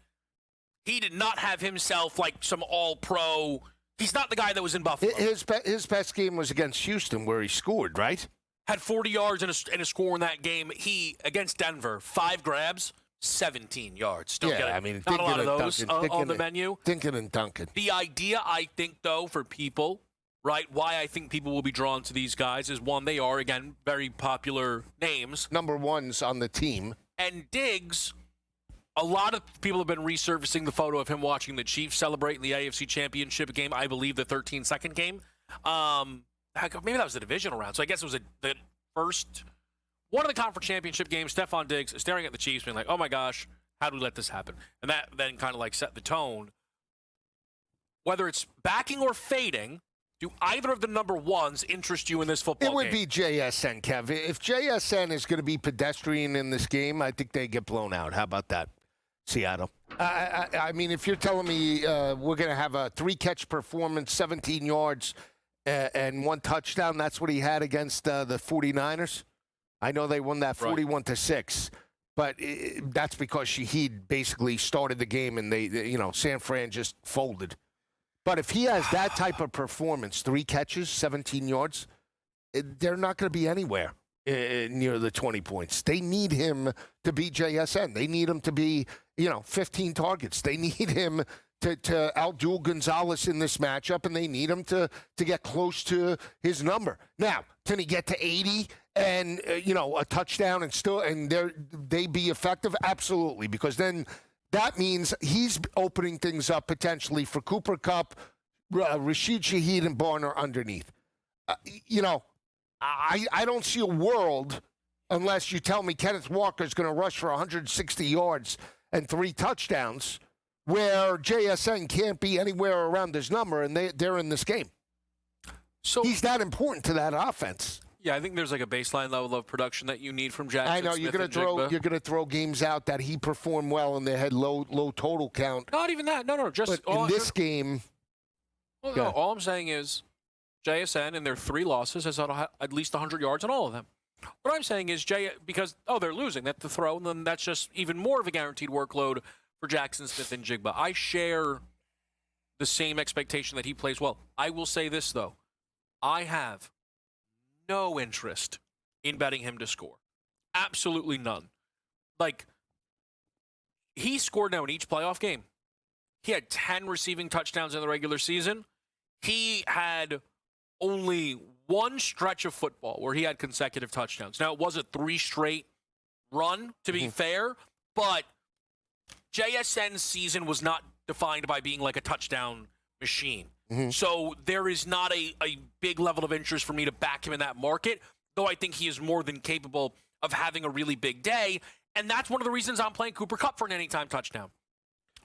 he did not have himself like some all-pro. He's not the guy that was in Buffalo. His best game was against Houston, where he scored, right? Had 40 yards and a score in that game. He, against Denver, 5 grabs, 17 yards. Don't get it. I mean, not a lot of those on the menu. Dinkin and Duncan. The idea, I think, though, for people, right, why I think people will be drawn to these guys is, one, they are, again, very popular names. Number ones on the team. And Diggs, a lot of people have been resurfacing the photo of him watching the Chiefs celebrate in the AFC Championship game, I believe the 13-second game. Maybe that was the divisional round. So I guess it was the first one of the conference championship games. Stephon Diggs staring at the Chiefs being like, oh my gosh, how do we let this happen? And that then kind of like set the tone. Whether it's backing or fading, do either of the number ones interest you in this football game? It would be JSN, Kev. If JSN is going to be pedestrian in this game, I think they get blown out. How about that, Seattle? I mean, if you're telling me we're going to have a 3-catch performance, 17 yards, and 1 touchdown, that's what he had against the 49ers. I know they won that 41-6, but that's because Shaheed basically started the game and San Fran just folded. But if he has that type of performance, 3 catches, 17 yards, they're not going to be anywhere near the 20 points. They need him to be JSN. They need him to be, 15 targets. They need him to outduel Gonzalez in this matchup, and they need him to get close to his number. Now, can he get to 80 and, a touchdown and they be effective? Absolutely, because then that means he's opening things up potentially for Cooper Kupp, Rashid Shaheed, and Barner underneath. I don't see a world, unless you tell me Kenneth Walker's going to rush for 160 yards and 3 touchdowns, where JSN can't be anywhere around his number, and they're in this game. So he's that important to that offense. Yeah, I think there's like a baseline level of production that you need from Jackson. I know Smith you're and going Jigba. to throw games out that he performed well and they had low total count. Not even that. No. Just But in this game, no, all I'm saying is JSN in their 3 losses has had at least 100 yards in all of them. What I'm saying is because they're losing, they have to throw, and then that's just even more of a guaranteed workload for Jackson Smith and Jigba. I share the same expectation that he plays well. I will say this, though. I have no interest in betting him to score. Absolutely none. Like, he scored now in each playoff game. He had 10 receiving touchdowns in the regular season. He had only one stretch of football where he had consecutive touchdowns. Now, it was a 3 straight run, to be fair, but JSN's season was not defined by being like a touchdown machine. So there is not a big level of interest for me to back him in that market, though I think he is more than capable of having a really big day. And that's one of the reasons I'm playing Cooper Kupp for an anytime touchdown.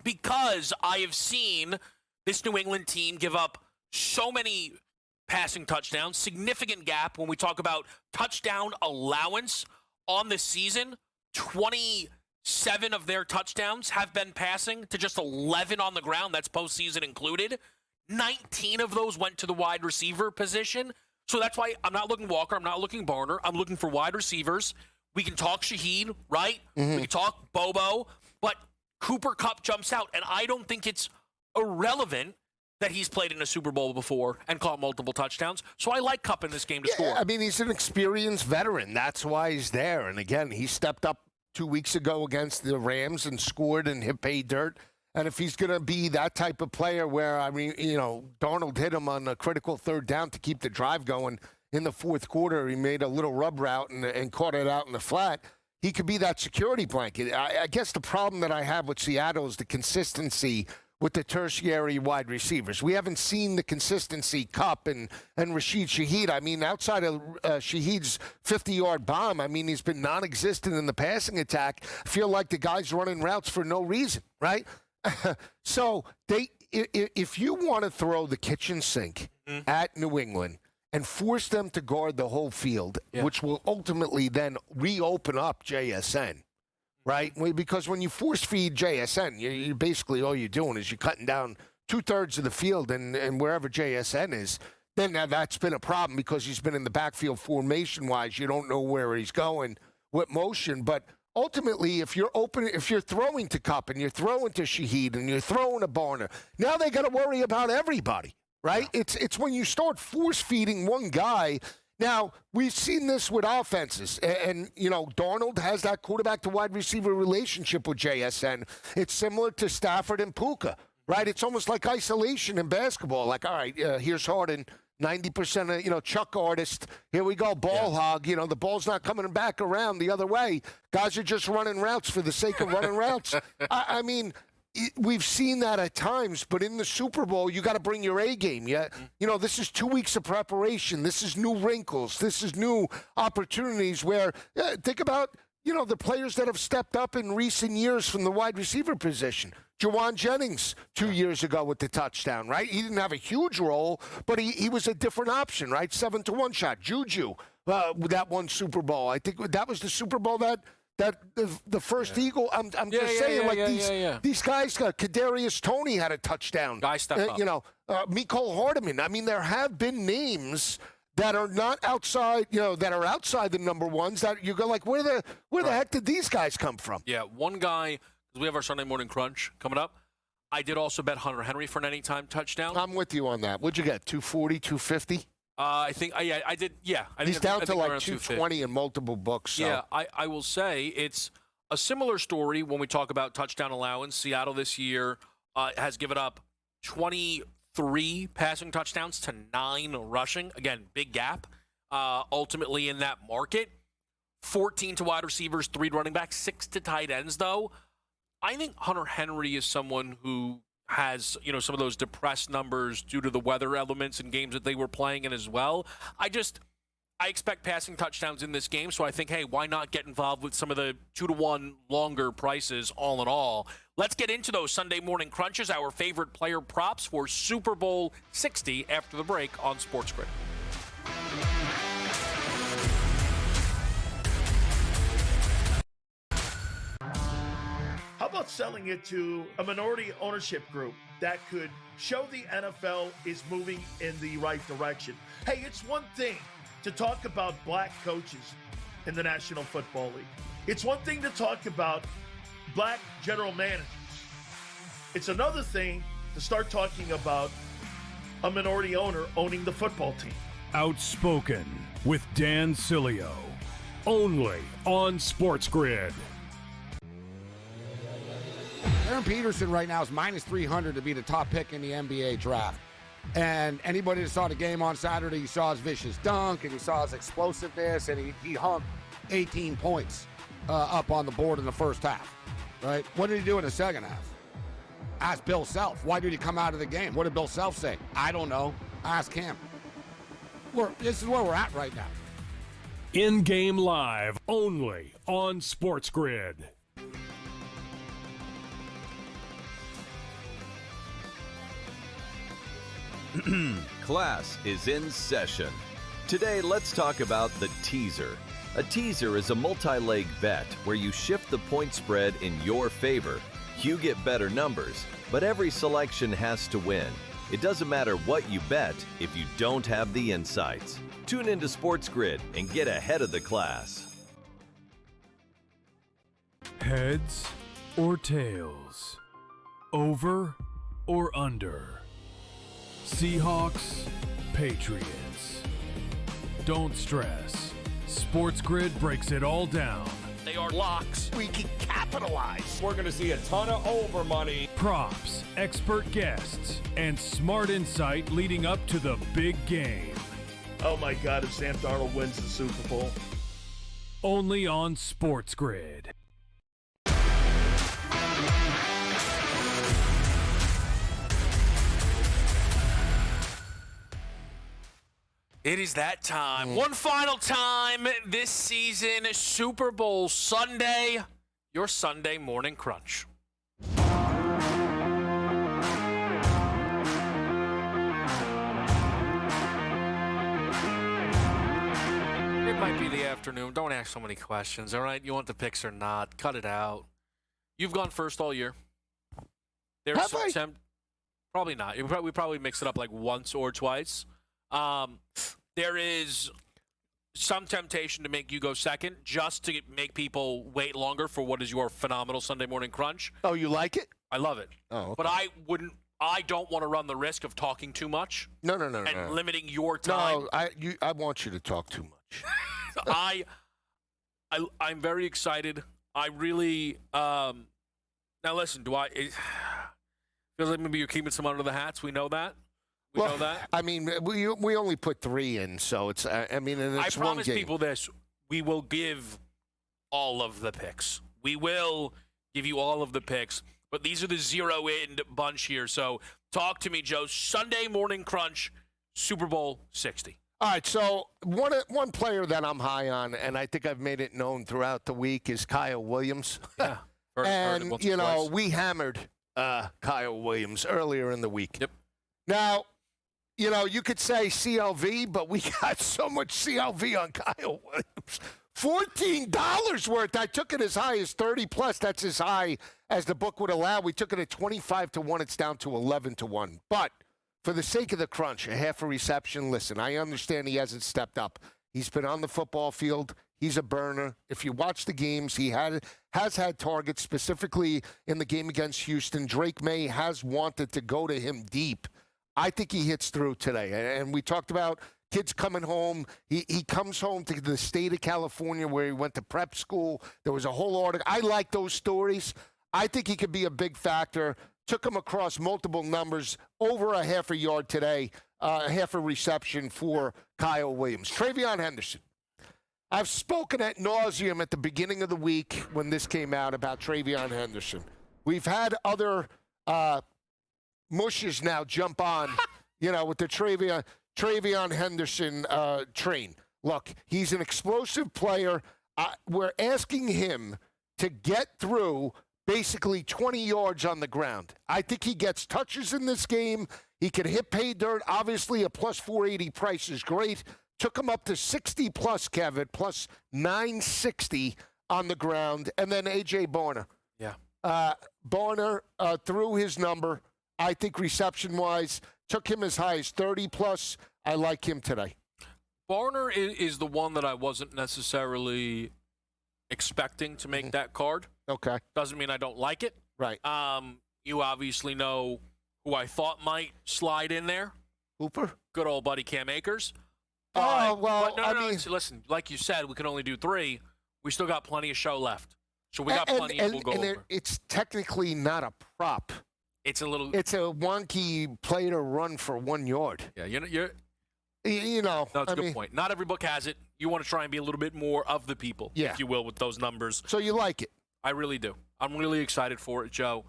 Because I have seen this New England team give up so many passing touchdowns, significant gap when we talk about touchdown allowance on the season. 27 of their touchdowns have been passing to just 11 on the ground. That's postseason included. 19 of those went to the wide receiver position. So that's why I'm not looking Walker. I'm not looking Barner. I'm looking for wide receivers. We can talk Shaheed, right? We can talk Bobo. But Cooper Kupp jumps out. And I don't think it's irrelevant that he's played in a Super Bowl before and caught multiple touchdowns. So I like Kupp in this game to score. I mean, he's an experienced veteran. That's why he's there. And again, he stepped up 2 weeks ago against the Rams and scored and hit pay dirt. And if he's going to be that type of player where, I mean, Darnold hit him on a critical 3rd down to keep the drive going in the 4th quarter. He made a little rub route and caught it out in the flat. He could be that security blanket. I guess the problem that I have with Seattle is the consistency with the tertiary wide receivers. We haven't seen the consistency, Kupp and Rashid Shaheed. I mean, outside of Shaheed's 50-yard bomb, I mean, he's been non-existent in the passing attack. I feel like the guy's running routes for no reason, right? So if you want to throw the kitchen sink at New England and force them to guard the whole field, which will ultimately then reopen up JSN, right? Because when you force feed JSN, you basically all you're doing is you're cutting down 2/3 of the field and wherever JSN is, then that's been a problem because he's been in the backfield formation-wise. You don't know where he's going with motion, but ultimately, if you're throwing to Kupp and you're throwing to Shaheed and you're throwing to Barner, now they got to worry about everybody, right? Yeah. It's when you start force-feeding one guy. Now, we've seen this with offenses, and Darnold has that quarterback to wide receiver relationship with JSN. It's similar to Stafford and Puka, right? It's almost like isolation in basketball. Like, all right, here's Harden. 90% of, Chuck artist. Here we go, ball hog. The ball's not coming back around the other way. Guys are just running routes for the sake of running routes. I mean, we've seen that at times, but in the Super Bowl, you got to bring your A game. Yeah, this is 2 weeks of preparation. This is new wrinkles. This is new opportunities where, think about, the players that have stepped up in recent years from the wide receiver position. Jawan Jennings 2 years ago with the touchdown, right? He didn't have a huge role, but he was a different option, right? 7-to-1 shot. Juju, that one Super Bowl. I think that was the Super Bowl that the first Eagle. I'm just saying, these guys. Kadarius Toney had a touchdown. Guy stepped up. Mecole Hardman. I mean, there have been names that are not outside, that are outside the number ones that you go like, where the heck did these guys come from? Yeah, one guy. We have our Sunday morning crunch coming up. I did also bet Hunter Henry for an anytime touchdown. I'm with you on that. What'd you get, 240, 250? I think, I did, yeah. He's down to like 220 in multiple books. So. Yeah, I will say it's a similar story when we talk about touchdown allowance. Seattle this year has given up 23 passing touchdowns to 9 rushing. Again, big gap ultimately in that market. 14 to wide receivers, 3 to running backs, 6 to tight ends, though. I think Hunter Henry is someone who has, some of those depressed numbers due to the weather elements and games that they were playing in as well. I expect passing touchdowns in this game, so I think, hey, why not get involved with some of the 2-to-1 longer prices all in all? Let's get into those Sunday morning crunches, our favorite player props for Super Bowl 60 after the break on SportsGrid. about selling it to a minority ownership group that could show the NFL is moving in the right direction? Hey, it's one thing to talk about black coaches in the National Football League. It's one thing to talk about black general managers. It's another thing to start talking about a minority owner owning the football team. Outspoken with Dan Cilio. Only on SportsGrid. Aaron Peterson right now is minus 300 to be the top pick in the NBA draft. And anybody that saw the game on Saturday, you saw his vicious dunk, and you saw his explosiveness, and he hung 18 points up on the board in the first half, right? What did he do in the second half? Ask Bill Self. Why did he come out of the game? What did Bill Self say? I don't know. Ask him. This is where we're at right now. In-game live only on SportsGrid. Class is in session. Today, let's talk about the teaser. A teaser is a multi-leg bet where you shift the point spread in your favor. You get better numbers, but every selection has to win. It doesn't matter what you bet if you don't have the insights. Tune into SportsGrid and get ahead of the class. Heads or tails? Over or under? Seahawks, Patriots. Don't stress. SportsGrid breaks it all down. They are locks. We can capitalize. We're going to see a ton of over money. Props, expert guests, and smart insight leading up to the big game. Oh my God, if Sam Darnold wins the Super Bowl. Only on SportsGrid. It is that time. One final time this season, Super Bowl Sunday, your Sunday morning crunch. It might be the afternoon. Don't ask so many questions, all right? You want the picks or not? Cut it out. You've gone first all year. There's Have some I? probably not. We probably mix it up like once or twice. There is some temptation to make you go second just to make people wait longer for what is your phenomenal Sunday morning crunch. Oh, you like it? I love it. Oh, okay. But I don't want to run the risk of talking too much. No. And limiting your time. No, I want you to talk too much. I'm very excited. I really now listen, it feels like maybe you're keeping some under the hats. We know that. We know that. I mean, we only put 3 in, so it's. And it's I one promise game. people this: we will give all of the picks. We will give you all of the picks, but these are the zero-in bunch here. So talk to me, Joe. Sunday morning crunch, Super Bowl 60. All right, so one player that I'm high on, and I think I've made it known throughout the week, is Kyle Williams. Yeah, heard it and once or twice. we hammered Kyle Williams earlier in the week. Yep. Now, you could say CLV, but we got so much CLV on Kyle Williams. $14 worth. I took it as high as 30 plus. That's as high as the book would allow. We took it at 25 to 1. It's down to 11 to 1. But for the sake of the crunch, a half a reception. Listen, I understand he hasn't stepped up. He's been on the football field. He's a burner. If you watch the games, he has had targets, specifically in the game against Houston. Drake May has wanted to go to him deep. I think he hits through today. And we talked about kids coming home. He comes home to the state of California where he went to prep school. There was a whole article. I like those stories. I think he could be a big factor. Took him across multiple numbers, over a half a yard today, half a reception for Kyle Williams. TreVeyon Henderson. I've spoken ad nauseum at the beginning of the week when this came out about TreVeyon Henderson. We've had other mushes now jump on, with the TreVeyon Henderson train. Look, he's an explosive player. We're asking him to get through basically 20 yards on the ground. I think he gets touches in this game. He can hit pay dirt. Obviously, a plus 480 price is great. Took him up to 60 plus, Kevin, plus 960 on the ground. And then A.J. Barner. Yeah. Barner threw his number. I think reception-wise, took him as high as 30+. I like him today. Barner is the one that I wasn't necessarily expecting to make that card. Okay. Doesn't mean I don't like it. Right. You obviously know who I thought might slide in there. Hooper? Good old buddy Cam Akers. Oh, well, but I no, mean... listen, like you said, we can only do 3. We still got plenty of show left. So we got plenty and we'll go over. It's technically not a prop. It's a little... It's a wonky play to run for 1 yard. Yeah, you're No, it's a good point. Not every book has it. You want to try and be a little bit more of the people, if you will, with those numbers. So you like it? I really do. I'm really excited for it, Joe.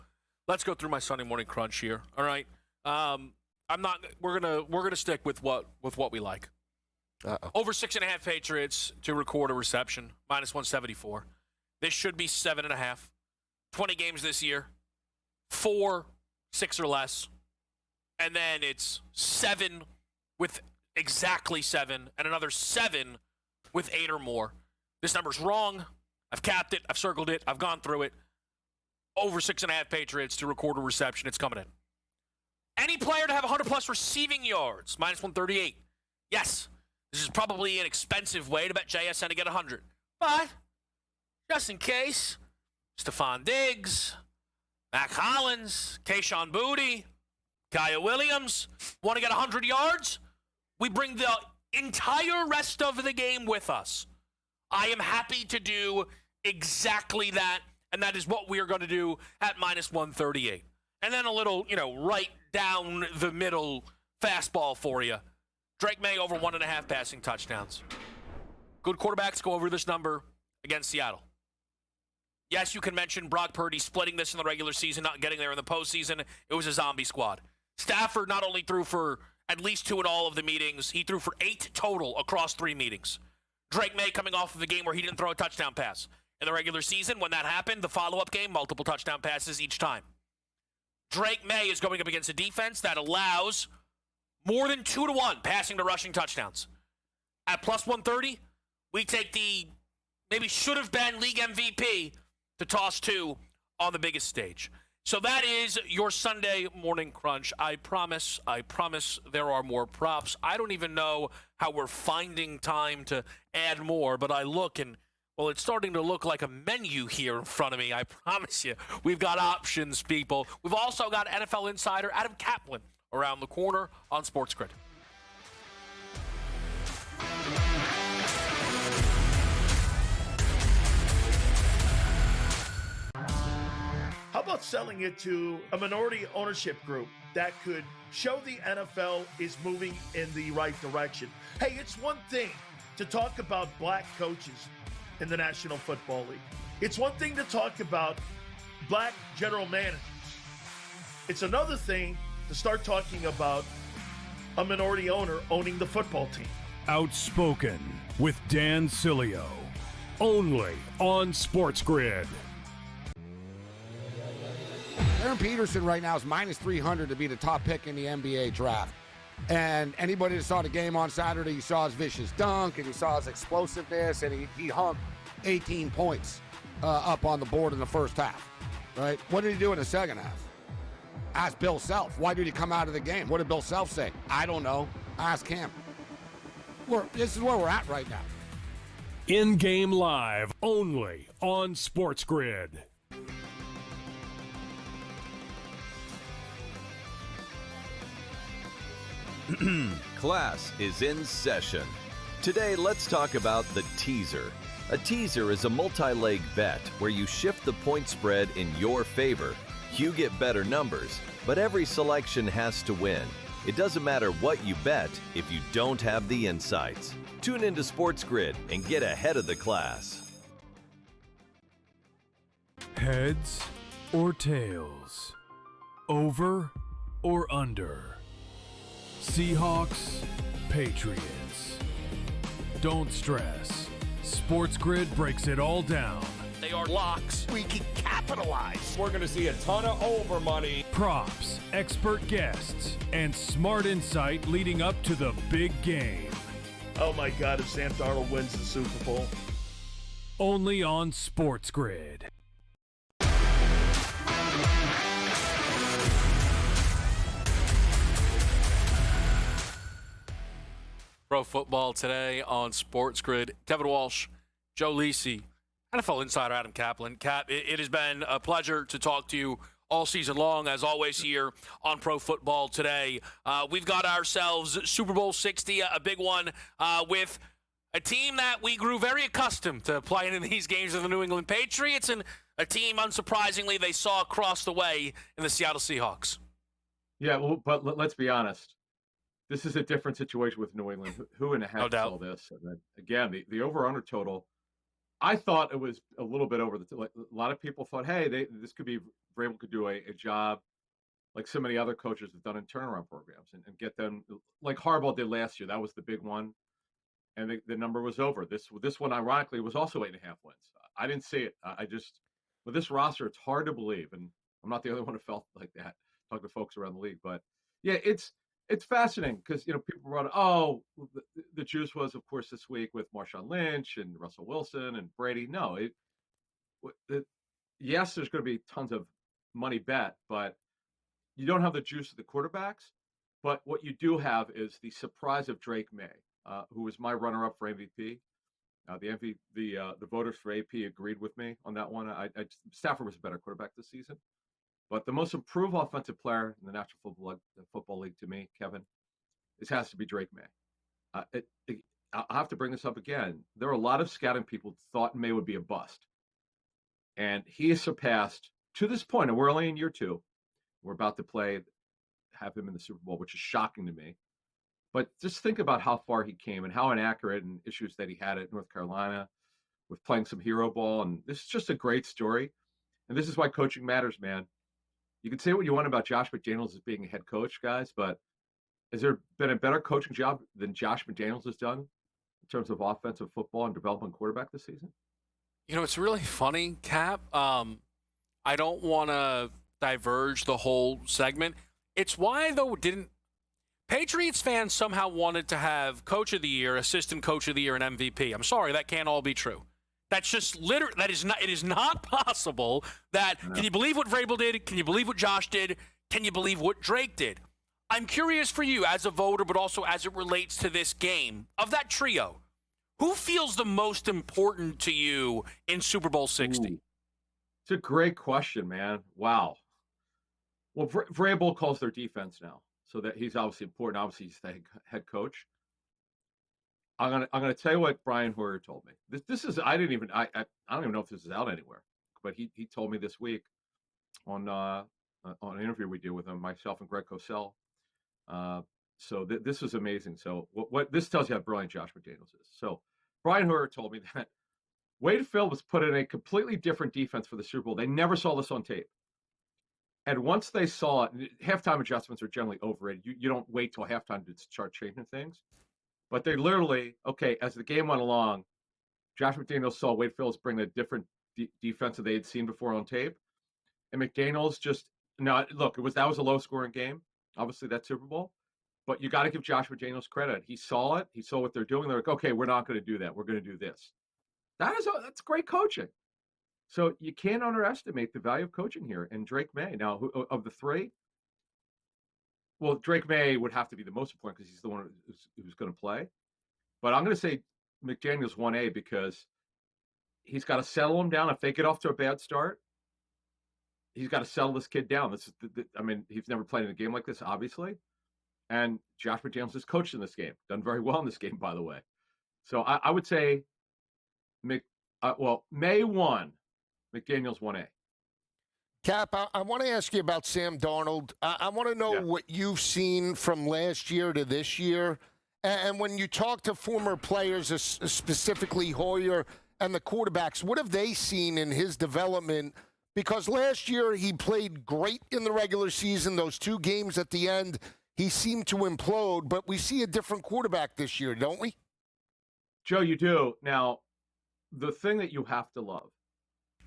Let's go through my Sunday morning crunch here. All right. We're gonna stick with what we like. Uh-oh. Over 6.5 Patriots to record a reception, -174. This should be 7.5. 20 games this year. 4, 6 or less. And then it's 7 with exactly 7, and another 7 with 8 or more. This number's wrong. I've capped it. I've circled it. I've gone through it. Over 6.5 Patriots to record a reception. It's coming in. Any player to have 100-plus receiving yards, -138. Yes, this is probably an expensive way to bet JSN to get 100. But, just in case, Stephon Diggs, Mac Hollins, Kayshon Boutte, Kaya Williams want to get 100 yards? We bring the entire rest of the game with us. I am happy to do exactly that, and that is what we are going to do at -138. And then a little, right down the middle fastball for you. Drake May over 1.5 passing touchdowns. Good quarterbacks go over this number against Seattle. Yes, you can mention Brock Purdy splitting this in the regular season, not getting there in the postseason. It was a zombie squad. Stafford not only threw for at least 2 in all of the meetings, he threw for 8 total across 3 meetings. Drake May coming off of a game where he didn't throw a touchdown pass. In the regular season, when that happened, the follow-up game, multiple touchdown passes each time. Drake May is going up against a defense that allows more than 2-to-1 passing to rushing touchdowns. At +130, we take the maybe should have been league MVP to toss 2 on the biggest stage. So that is your Sunday morning crunch. I promise there are more props. I don't even know how we're finding time to add more, but I look and, well, it's starting to look like a menu here in front of me. I promise you, we've got options, people. We've also got NFL insider Adam Kaplan around the corner on SportsGrid. How about selling it to a minority ownership group that could show the NFL is moving in the right direction? Hey, it's one thing to talk about black coaches in the National Football League. It's one thing to talk about black general managers. It's another thing to start talking about a minority owner owning the football team. Outspoken with Dan Cilio. Only on SportsGrid. Aaron Peterson right now is -300 to be the top pick in the NBA draft. And anybody that saw the game on Saturday, you saw his vicious dunk, and you saw his explosiveness, and he hung 18 points up on the board in the first half, right? What did he do in the second half? Ask Bill Self. Why did he come out of the game? What did Bill Self say? I don't know. Ask him. This is where we're at right now. In-game live, only on SportsGrid. Class is in session. Today, let's talk about the teaser. A teaser is a multi-leg bet where you shift the point spread in your favor. You get better numbers, but every selection has to win. It doesn't matter what you bet if you don't have the insights. Tune into SportsGrid and get ahead of the class. Heads or tails? Over or under? Seahawks, Patriots. Don't stress. SportsGrid breaks it all down. They are locks. We can capitalize. We're going to see a ton of over money. Props, expert guests, and smart insight leading up to the big game. Oh my God, if Sam Darnold wins the Super Bowl. Only on SportsGrid. Pro Football Today on SportsGrid. Kevin Walsh, Joe Lisi, NFL insider Adam Kaplan. Cap, it has been a pleasure to talk to you all season long, as always, here on Pro Football Today. We've got ourselves Super Bowl 60, a big one, with a team that we grew very accustomed to playing in these games of the New England Patriots, and a team, unsurprisingly, they saw across the way in the Seattle Seahawks. Yeah, well, but let's be honest. This is a different situation with New England. Who in the heck saw this? And then, again, the over-under total, I thought it was a little bit over the. Like, a lot of people thought, hey, this could be Vrabel could do a job like so many other coaches have done in turnaround programs and get them like Harbaugh did last year. That was the big one, and the number was over. This one, ironically, was also 8.5 wins. I didn't see it. I just with this roster, it's hard to believe, and I'm not the only one who felt like that. Talk to folks around the league, but yeah, it's fascinating because people brought the juice was, of course, this week with Marshawn Lynch and Russell Wilson and Brady. No, yes, there's going to be tons of money bet, but you don't have the juice of the quarterbacks. But what you do have is the surprise of Drake May, who was my runner-up for MVP. The voters for AP agreed with me on that one. Stafford was a better quarterback this season. But the most improved offensive player in the National Football League to me, Kevin, has to be Drake May. I'll have to bring this up again. There are a lot of scouting people who thought May would be a bust. And he has surpassed, to this point, and we're only in year 2. We're about to have him in the Super Bowl, which is shocking to me. But just think about how far he came and how inaccurate and issues that he had at North Carolina with playing some hero ball. And this is just a great story. And this is why coaching matters, man. You can say what you want about Josh McDaniels as being a head coach, guys, but has there been a better coaching job than Josh McDaniels has done in terms of offensive football and developing quarterback this season? It's really funny, Cap. I don't want to diverge the whole segment. It's why, though, Patriots fans somehow wanted to have Coach of the Year, Assistant Coach of the Year, and MVP. I'm sorry, that can't all be true. That's just it is not possible that, can you believe what Vrabel did? Can you believe what Josh did? Can you believe what Drake did? I'm curious for you as a voter, but also as it relates to this game, of that trio, who feels the most important to you in Super Bowl 60? Ooh. It's a great question, man. Wow. Well, Vrabel calls their defense now, so that he's obviously important. Obviously, he's the head coach. I'm gonna tell you what Brian Hoyer told me. This is I don't even know if this is out anywhere, but he told me this week on an interview we did with him, myself and Greg Cosell. So this was amazing. So what this tells you how brilliant Josh McDaniels is. So Brian Hoyer told me that Wade Phillips put in a completely different defense for the Super Bowl. They never saw this on tape. And once they saw it, halftime adjustments are generally overrated. You don't wait till halftime to start changing things. But they literally, as the game went along, Josh McDaniels saw Wade Phillips bring a different defense that they had seen before on tape. And McDaniels that was a low-scoring game. Obviously, that Super Bowl. But you got to give Josh McDaniels credit. He saw it. He saw what they're doing. They're like, okay, we're not going to do that. We're going to do this. That's great coaching. So you can't underestimate the value of coaching here. And Drake May, now, of the three, well, Drake May would have to be the most important because he's the one who's going to play. But I'm going to say McDaniels 1A because he's got to settle him down. If they get off to a bad start, he's got to settle this kid down. He's never played in a game like this, obviously. And Josh McDaniels has coached in this game. Done very well in this game, by the way. So I would say May 1, McDaniels 1A. Cap, I want to ask you about Sam Darnold. I want to know what you've seen from last year to this year. And when you talk to former players, specifically Hoyer and the quarterbacks, what have they seen in his development? Because last year he played great in the regular season. Those 2 games at the end, he seemed to implode. But we see a different quarterback this year, don't we? Joe, you do. Now, the thing that you have to love,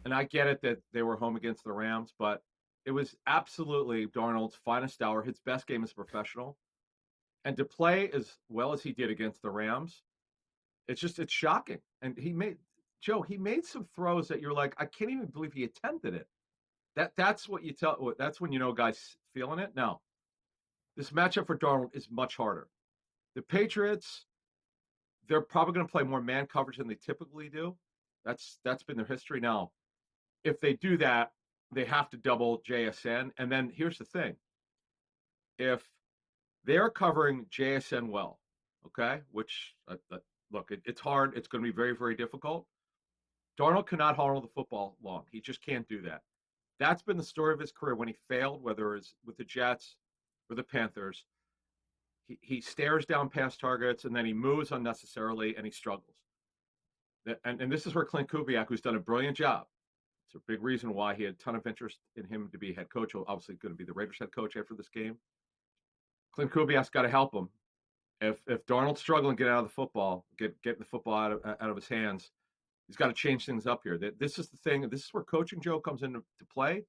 and I get it that they were home against the Rams, but it was absolutely Darnold's finest hour, his best game as a professional. And to play as well as he did against the Rams, it's shocking. And he made some throws that you're like, I can't even believe he attempted it. That's what that's when you know guys feeling it. Now, this matchup for Darnold is much harder. The Patriots they're probably going to play more man coverage than they typically do. That's been their history. Now, if they do that, they have to double JSN. And then here's the thing. If they're covering JSN well, okay, which, look, it's hard. It's going to be very, very difficult. Darnold cannot hold the football long. He just can't do that. That's been the story of his career when he failed, whether it's with the Jets or the Panthers. He stares down past targets, and then he moves unnecessarily, and he struggles. And this is where Clint Kubiak, who's done a brilliant job, it's a big reason why he had a ton of interest in him to be head coach, obviously going to be the Raiders head coach after this game. Clint Kubiak's got to help him. If Darnold's struggling to get out of the football, get the football out of his hands, he's got to change things up here. This is the thing. This is where coaching, Joe, comes into play.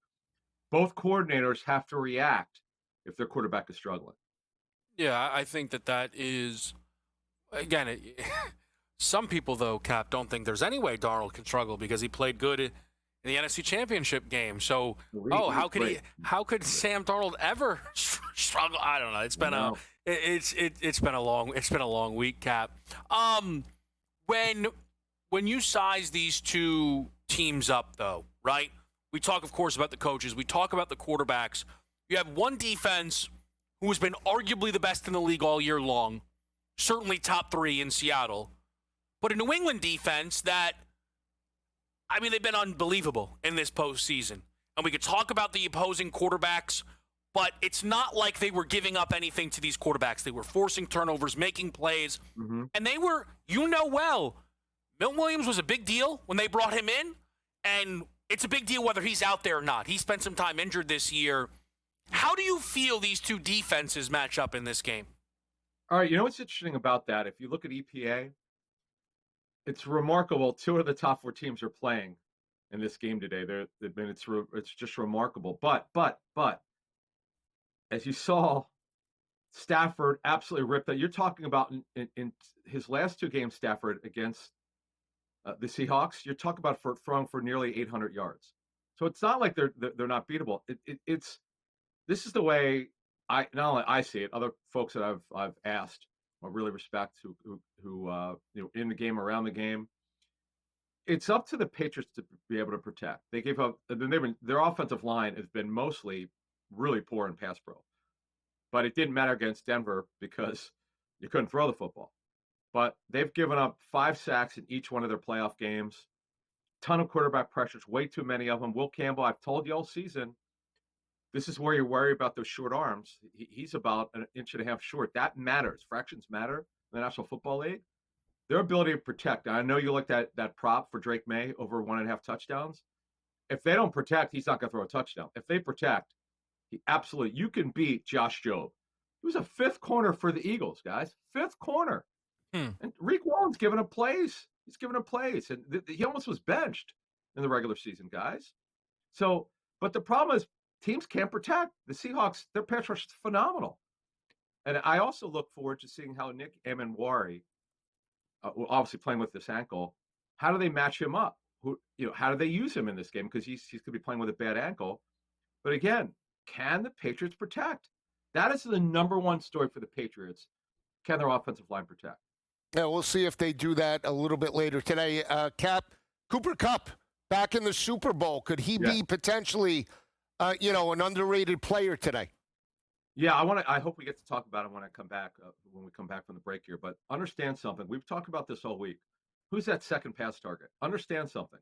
Both coordinators have to react if their quarterback is struggling. Yeah, I think that is, again, some people, though, Cap, don't think there's any way Darnold can struggle because he played good in the NFC Championship game. So, how could Sam Darnold ever struggle? I don't know. It's been a long week, Cap. When you size these two teams up, though, right? We talk, of course, about the coaches. We talk about the quarterbacks. You have one defense who has been arguably the best in the league all year long, certainly top 3 in Seattle, but a New England defense that, I mean, they've been unbelievable in this postseason. And we could talk about the opposing quarterbacks, but it's not like they were giving up anything to these quarterbacks. They were forcing turnovers, making plays, and they were, well, Milton Williams was a big deal when they brought him in, and it's a big deal whether he's out there or not. He spent some time injured this year. How do you feel these two defenses match up in this game? All right, you know what's interesting about that? If you look at EPA, it's remarkable. 2 of the top 4 teams are playing in this game today. It's just remarkable. But as you saw, Stafford absolutely ripped that. You're talking about in his last 2 games, Stafford against the Seahawks. You're talking about throwing for nearly 800 yards. So it's not like they're not beatable. This is the way not only I see it. Other folks that I've asked, I really respect who in the game, around the game. It's up to the Patriots to be able to protect. They gave up. Their offensive line has been mostly really poor in pass pro, but it didn't matter against Denver because you couldn't throw the football. But they've given up 5 sacks in each one of their playoff games. Ton of quarterback pressures, way too many of them. Will Campbell, I've told you all season, this is where you worry about those short arms. He's about 1.5 inches short. That matters. Fractions matter in the National Football League. Their ability to protect. I know you looked at that prop for Drake May over 1.5 touchdowns. If they don't protect, he's not going to throw a touchdown. If they protect, you can beat Josh Jobe. He was a 5th corner for the Eagles, guys. 5th corner. And Reek Wallen's giving up plays. He's giving up plays. And he almost was benched in the regular season, guys. So, but the problem is teams can't protect. The Seahawks, their pass rush is phenomenal. And I also look forward to seeing how Nick Amenwari, obviously playing with this ankle, how do they match him up? How do they use him in this game? Because he's going to be playing with a bad ankle. But again, can the Patriots protect? That is the number one story for the Patriots. Can their offensive line protect? Yeah, we'll see if they do that a little bit later today. Cap, Cooper Kupp back in the Super Bowl. Could he be potentially, an underrated player today? Yeah, I hope we get to talk about him when we come back from the break here. But understand something. We've talked about this all week. Who's that second pass target? Understand something.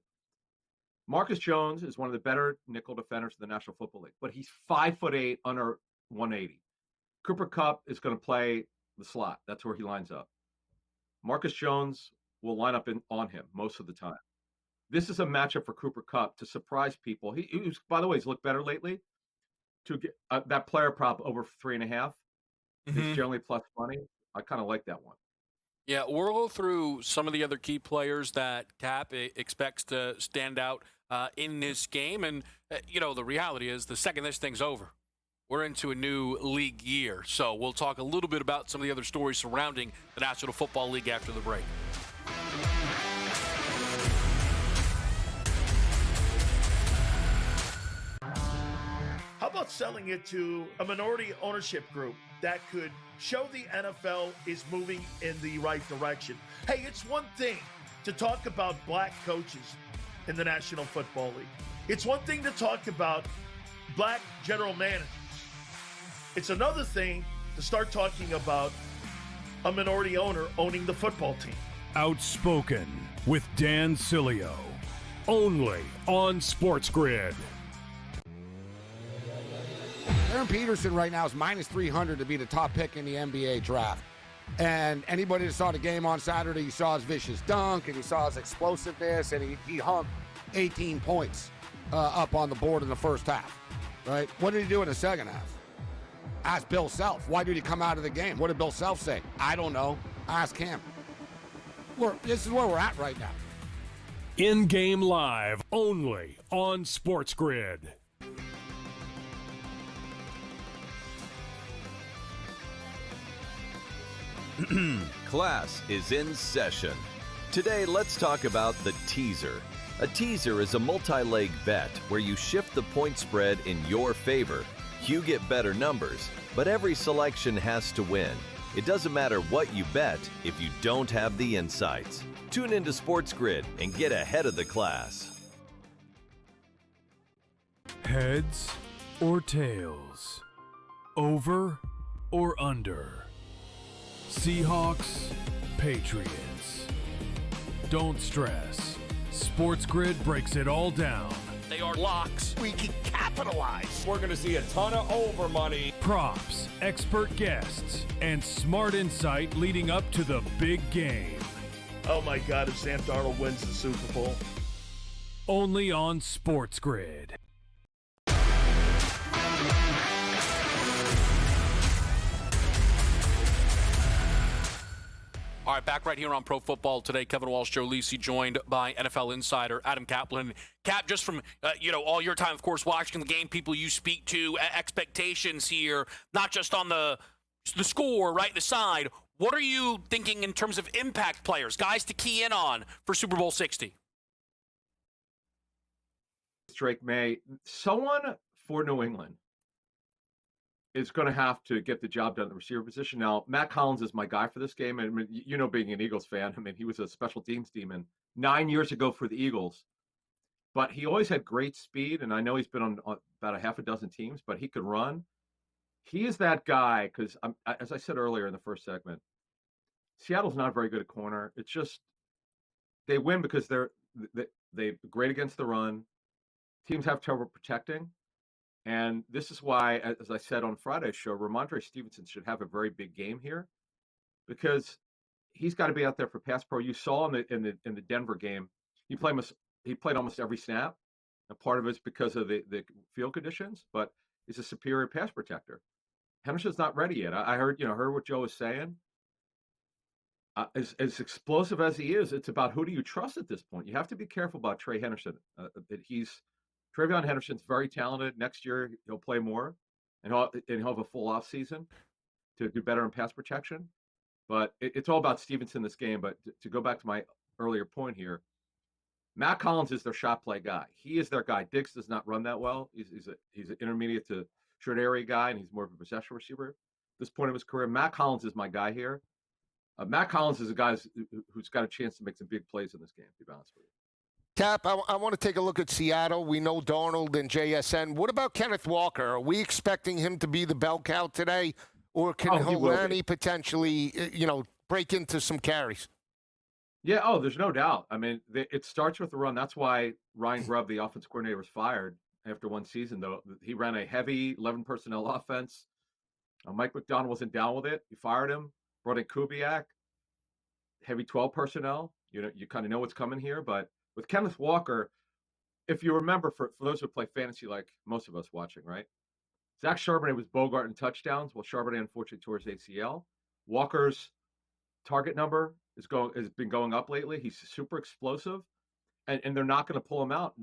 Marcus Jones is one of the better nickel defenders in the National Football League, but he's 5'8", under 180. Cooper Kupp is going to play the slot. That's where he lines up. Marcus Jones will line up on him most of the time. This is a matchup for Cooper Kupp to surprise people. He's, by the way, he's looked better lately. To get that player prop over 3.5 is generally plus money. I kind of like that one. Yeah, we'll go through some of the other key players that Cap expects to stand out in this game. And, the reality is the second this thing's over, we're into a new league year. So we'll talk a little bit about some of the other stories surrounding the National Football League after the break. How about selling it to a minority ownership group that could show the NFL is moving in the right direction? Hey, it's one thing to talk about black coaches in the National Football League. It's one thing to talk about black general managers. It's another thing to start talking about a minority owner owning the football team. Outspoken with Dan Cilio. Only on SportsGrid. Aaron Peterson right now is minus 300 to be the top pick in the NBA draft. And anybody that saw the game on Saturday, you saw his vicious dunk and you saw his explosiveness, and he hung 18 points up on the board in the first half, right? What did he do in the second half? Ask Bill Self. Why did he come out of the game? What did Bill Self say? I don't know. Ask him. This is where we're at right now. In-game live only on SportsGrid. Class is in session. Today, let's talk about the teaser. A teaser is a multi-leg bet where you shift the point spread in your favor. You get better numbers, but every selection has to win. It doesn't matter what you bet if you don't have the insights. Tune into SportsGrid and get ahead of the class. Heads or tails? Over or under? Seahawks, Patriots. Don't stress. SportsGrid breaks it all down. They are locks. We can capitalize. We're going to see a ton of over money. Props, expert guests, and smart insight leading up to the big game. Oh my God, if Sam Darnold wins the Super Bowl. Only on SportsGrid. All right, back right here on Pro Football Today. Kevin Walsh, Joe Lisi, joined by NFL insider Adam Kaplan. Cap, just from all your time, of course, watching the game, people you speak to, expectations here, not just on the score, right, the side. What are you thinking in terms of impact players, guys to key in on for Super Bowl 60? Drake May, someone for New England is going to have to get the job done at the receiver position. Now, Matt Collins is my guy for this game. And I mean, being an Eagles fan, I mean, he was a special teams demon 9 years ago for the Eagles. But he always had great speed, and I know he's been on about a half a dozen teams, but he could run. He is that guy because, as I said earlier in the first segment, Seattle's not very good at corner. It's just they win because they're great against the run. Teams have trouble protecting. And this is why, as I said on Friday's show, Ramondre Stevenson should have a very big game here because he's got to be out there for pass pro. You saw in the Denver game, he played almost every snap. And part of it's because of the field conditions, but he's a superior pass protector. Henderson's not ready yet. I heard what Joe was saying. As explosive as he is, it's about who do you trust at this point. You have to be careful about Trey Henderson. Travion Henderson's very talented. Next year, he'll play more, and he'll have a full off season to do better in pass protection. But it's all about Stevenson this game. But to go back to my earlier point here, Matt Collins is their shot play guy. He is their guy. Diggs does not run that well. He's an intermediate to short area guy, and he's more of a possession receiver. At this point of his career, Matt Collins is my guy here. Matt Collins is a guy who's got a chance to make some big plays in this game, to be honest with you. Cap, I want to take a look at Seattle. We know Darnold and JSN. What about Kenneth Walker? Are we expecting him to be the bell cow today? Or can Holani potentially, break into some carries? Yeah, there's no doubt. I mean, it starts with the run. That's why Ryan Grubb, the offense coordinator, was fired after one season, though. He ran a heavy 11 personnel offense. Mike McDonald wasn't down with it. He fired him, brought in Kubiak, heavy 12 personnel. You kind of know what's coming here, but with Kenneth Walker, if you remember, for those who play fantasy like most of us watching, right? Zach Charbonnet was Bogart in touchdowns. Well, Charbonnet unfortunately tore his ACL. Walker's target number has been going up lately. He's super explosive, and they're not going to pull him out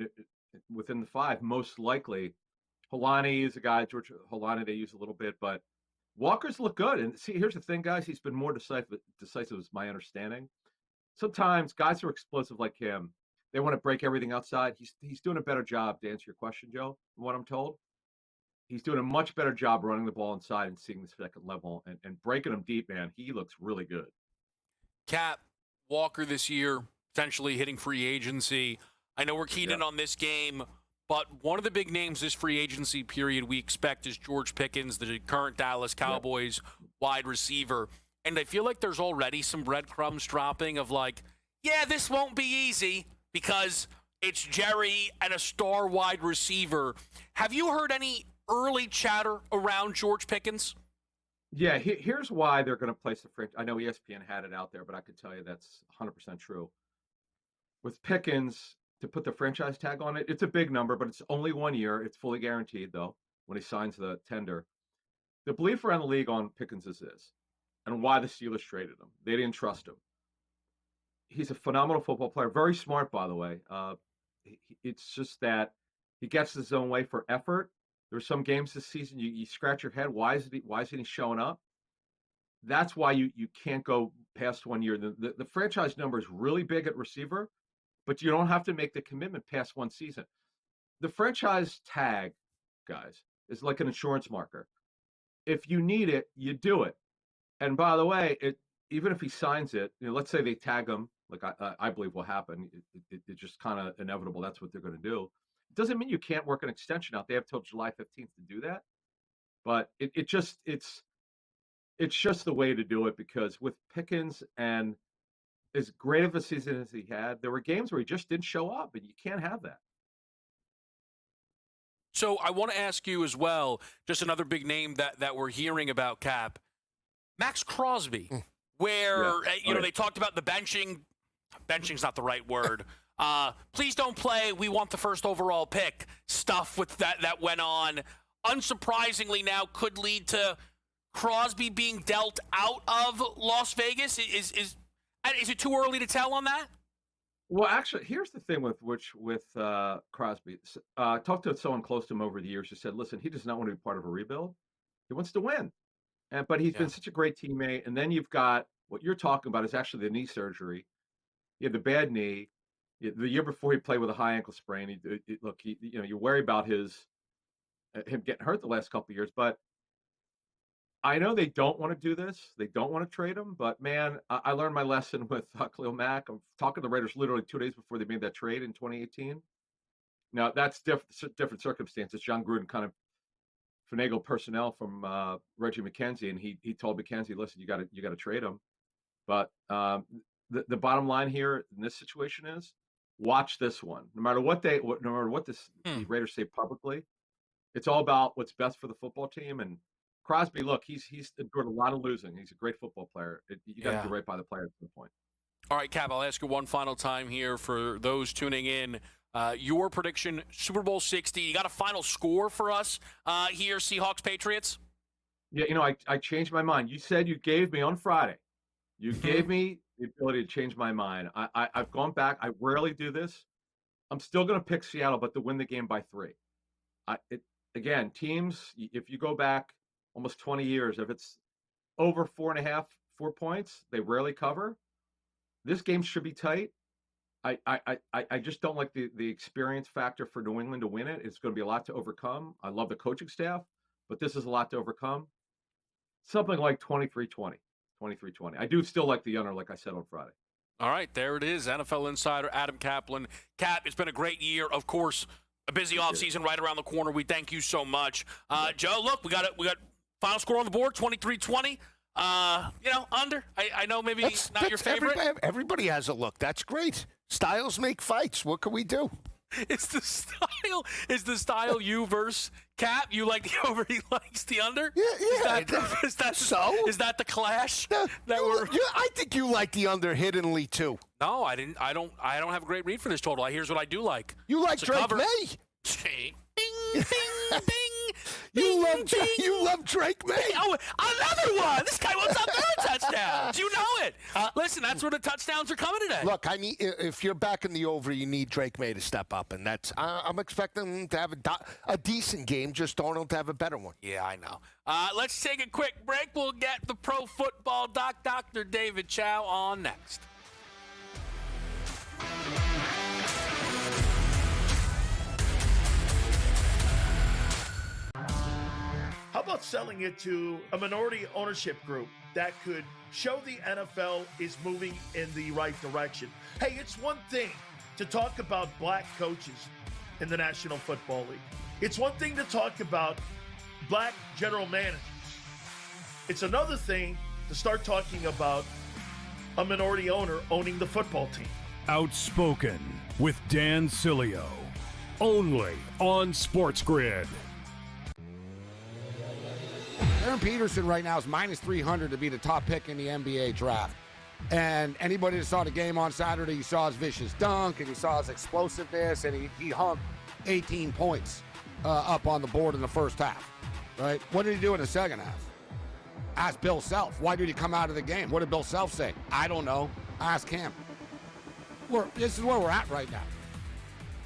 within the 5, most likely. Holani is a guy, George Holani, they use a little bit, but Walker's look good. And see, here's the thing, guys. He's been more decisive is my understanding. Sometimes guys who are explosive like him, they want to break everything outside. He's doing a better job, to answer your question, Joe, from what I'm told. he's doing a much better job running the ball inside and seeing the second level and breaking them deep, man. He looks really good. Cap, Walker this year, potentially hitting free agency. I know we're keyed in on this game, but one of the big names this free agency period we expect is George Pickens, the current Dallas Cowboys wide receiver. And I feel like there's already some breadcrumbs dropping of like, yeah, this won't be easy because it's Jerry and a star wide receiver. Have you heard any early chatter around George Pickens? Yeah, here's why they're going to place the franchise. I know ESPN had it out there, but I could tell you that's 100% true. With Pickens, to put the franchise tag on it, it's a big number, but it's only 1 year. It's fully guaranteed, though, when he signs the tender. The belief around the league on Pickens is this, and why the Steelers traded him. They didn't trust him. He's a phenomenal football player, very smart, by the way. It's just that he gets his own way for effort. There's some games this season you scratch your head. Why isn't he showing up? That's why you can't go past 1 year. The franchise number is really big at receiver, but you don't have to make the commitment past one season. The franchise tag, guys, is like an insurance marker. If you need it, you do it. And by the way, even if he signs it, let's say they tag him, like I believe will happen. It's just kind of inevitable. That's what they're going to do. It doesn't mean you can't work an extension out. They have till July 15th to do that. But it's just the way to do it, because with Pickens and as great of a season as he had, there were games where he just didn't show up, and you can't have that. So I want to ask you as well, just another big name that we're hearing about, Cap, Max Crosby, where they talked about the benching. Benching's not the right word. Please don't play. We want the first overall pick. Stuff with that went on. Unsurprisingly, now could lead to Crosby being dealt out of Las Vegas. Is it too early to tell on that? Well, actually, here's the thing with Crosby. I talked to someone close to him over the years who said, listen, he does not want to be part of a rebuild. He wants to win. But he's been such a great teammate. And then you've got what you're talking about is actually the knee surgery. He had the bad knee. The year before, he played with a high ankle sprain. You worry about him getting hurt the last couple of years. But I know they don't want to do this. They don't want to trade him. But, man, I learned my lesson with Khalil Mack. I'm talking to the Raiders literally 2 days before they made that trade in 2018. Now, that's different circumstances. John Gruden kind of finagled personnel from Reggie McKenzie, and he told McKenzie, listen, you got to trade him. But the bottom line here in this situation is, watch this one. No matter what the Raiders say publicly, it's all about what's best for the football team. And Crosby, look, he's endured a lot of losing. He's a great football player. You got to do right by the player at some point. All right, Cap, I'll ask you one final time here for those tuning in. Your prediction, Super Bowl 60. You got a final score for us here, Seahawks Patriots? Yeah, I changed my mind. You said you gave me on Friday. You gave me the ability to change my mind. I've gone back. I rarely do this. I'm still going to pick Seattle, but to win the game by 3. Again, teams, if you go back almost 20 years, if it's over 4.5, 4 points, they rarely cover. This game should be tight. I just don't like the experience factor for New England to win it. It's going to be a lot to overcome. I love the coaching staff, but this is a lot to overcome. Something like 23-20. 23-20. I do still like the under, like I said on Friday. All right, there it is. NFL insider Adam Kaplan. Cap, it's been a great year. Of course, a busy offseason right around the corner. We thank you so much. Joe, look, we got final score on the board, 23-20. Under. I know maybe not your favorite. Everybody has a look. That's great. Styles make fights. What can we do? It's the style. Is the style you versus Cap? You like the over, he likes the under? Yeah. Is that the clash? No, I think you like the under hiddenly too. No, I didn't. I don't have a great read for this total. Here's what I do like. You like Drake cover. May? Bing, bing, bing. You love Drake May. Oh, another one. This guy wants another touchdown. You know it. Listen, that's where the touchdowns are coming today. Look, if you're back in the over, you need Drake May to step up, and that's I'm expecting him to have a decent game. Just Arnold to have a better one. Yeah, I know. Let's take a quick break. We'll get the pro football doc, Dr. David Chow, on next. How about selling it to a minority ownership group that could show the NFL is moving in the right direction? Hey, it's one thing to talk about black coaches in the National Football League. It's one thing to talk about black general managers. It's another thing to start talking about a minority owner owning the football team. Outspoken with Dan Cilio. Only on SportsGrid. Aaron Peterson right now is minus 300 to be the top pick in the NBA draft. And anybody that saw the game on Saturday, you saw his vicious dunk, and you saw his explosiveness, and he hung 18 points up on the board in the first half, right? What did he do in the second half? Ask Bill Self. Why did he come out of the game? What did Bill Self say? I don't know. Ask him. This is where we're at right now.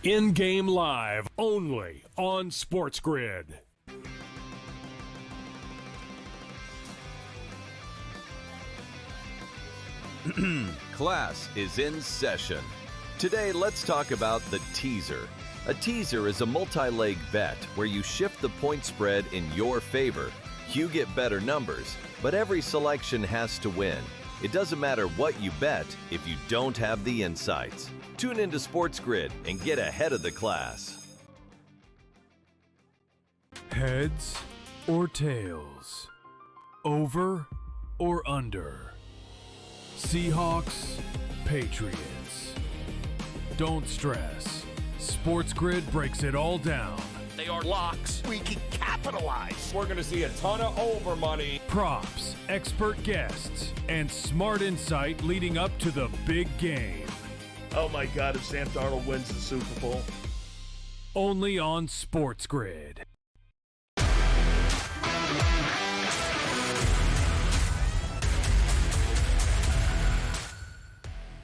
In-game live only on SportsGrid. Class is in session. Today, let's talk about the teaser. A teaser is a multi-leg bet where you shift the point spread in your favor. You get better numbers, but every selection has to win. It doesn't matter what you bet if you don't have the insights. Tune into SportsGrid and get ahead of the class. Heads or tails? Over or under? Seahawks, Patriots. Don't stress. SportsGrid breaks it all down. They are locks. We can capitalize. We're going to see a ton of over money. Props, expert guests, and smart insight leading up to the big game. Oh my God, if Sam Darnold wins the Super Bowl. Only on SportsGrid.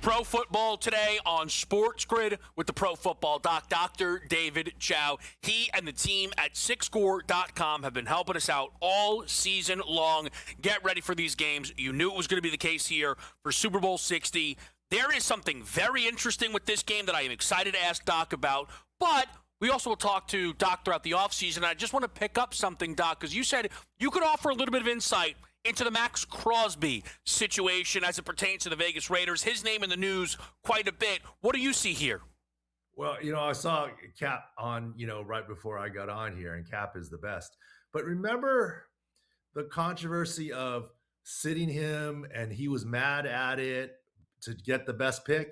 Pro football today on SportsGrid with the Pro Football Doc, Dr. David Chow. He and the team at SixScore.com have been helping us out all season long. Get ready for these games. You knew it was going to be the case here for Super Bowl 60. There is something very interesting with this game that I am excited to ask Doc about, but we also will talk to Doc throughout the offseason. I just want to pick up something, Doc, because you said you could offer a little bit of insight into the Max Crosby situation as it pertains to the Vegas Raiders. His name in the news quite a bit. What do you see here? Well, I saw Cap on, right before I got on here, and Cap is the best. But remember the controversy of sitting him, and he was mad at it to get the best pick?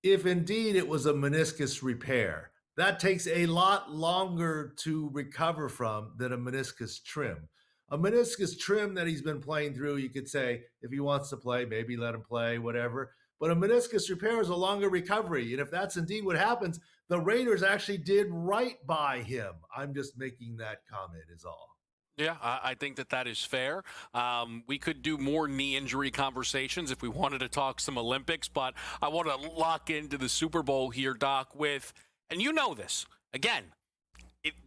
If indeed it was a meniscus repair, that takes a lot longer to recover from than a meniscus trim. A meniscus trim that he's been playing through, you could say, if he wants to play, maybe let him play, whatever. But a meniscus repair is a longer recovery. And if that's indeed what happens, the Raiders actually did right by him. I'm just making that comment is all. Yeah, I think that is fair. We could do more knee injury conversations if we wanted to talk some Olympics, but I want to lock into the Super Bowl here, Doc, with, and you know this, again,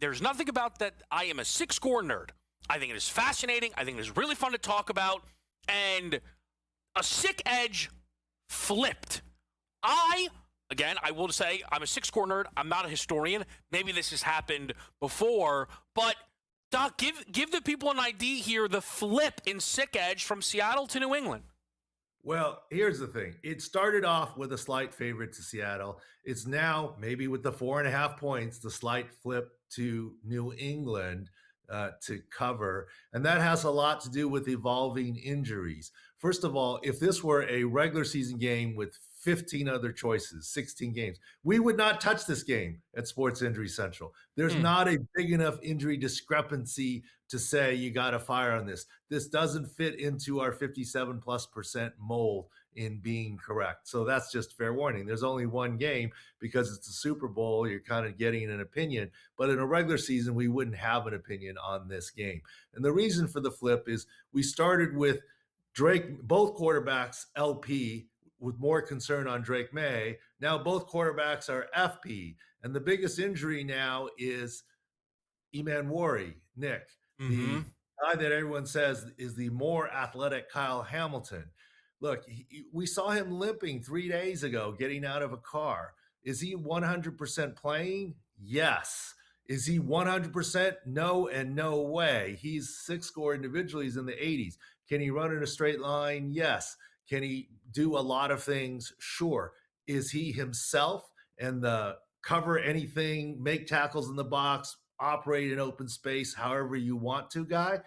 there's nothing about that. I am a six-score nerd. I think it is fascinating. I think it is really fun to talk about. And a sick edge flipped. I will say I'm a six-score nerd. I'm not a historian. Maybe this has happened before. But, Doc, give the people an idea here, the flip in sick edge from Seattle to New England. Well, here's the thing. It started off with a slight favorite to Seattle. It's now, maybe with the 4.5 points, the slight flip to New England to cover. And that has a lot to do with evolving injuries. First of all, if this were a regular season game with 15 other choices, 16 games, we would not touch this game at Sports Injury Central. There's not a big enough injury discrepancy to say you got to fire on this. This doesn't fit into our 57+% mold in being correct. So that's just fair warning. There's only one game because it's the Super Bowl. You're kind of getting an opinion. But in a regular season, we wouldn't have an opinion on this game. And the reason for the flip is we started with Drake, both quarterbacks, LP, with more concern on Drake May. Now both quarterbacks are FP. And the biggest injury now is Eman Wari, Nick, the guy that everyone says is the more athletic Kyle Hamilton. Look, we saw him limping 3 days ago, getting out of a car. Is he 100% playing? Yes. Is he 100%? No and no way. He's 6-score individually. He's in the 80s. Can he run in a straight line? Yes. Can he do a lot of things? Sure. Is he himself and the cover anything, make tackles in the box, operate in open space however you want to guy?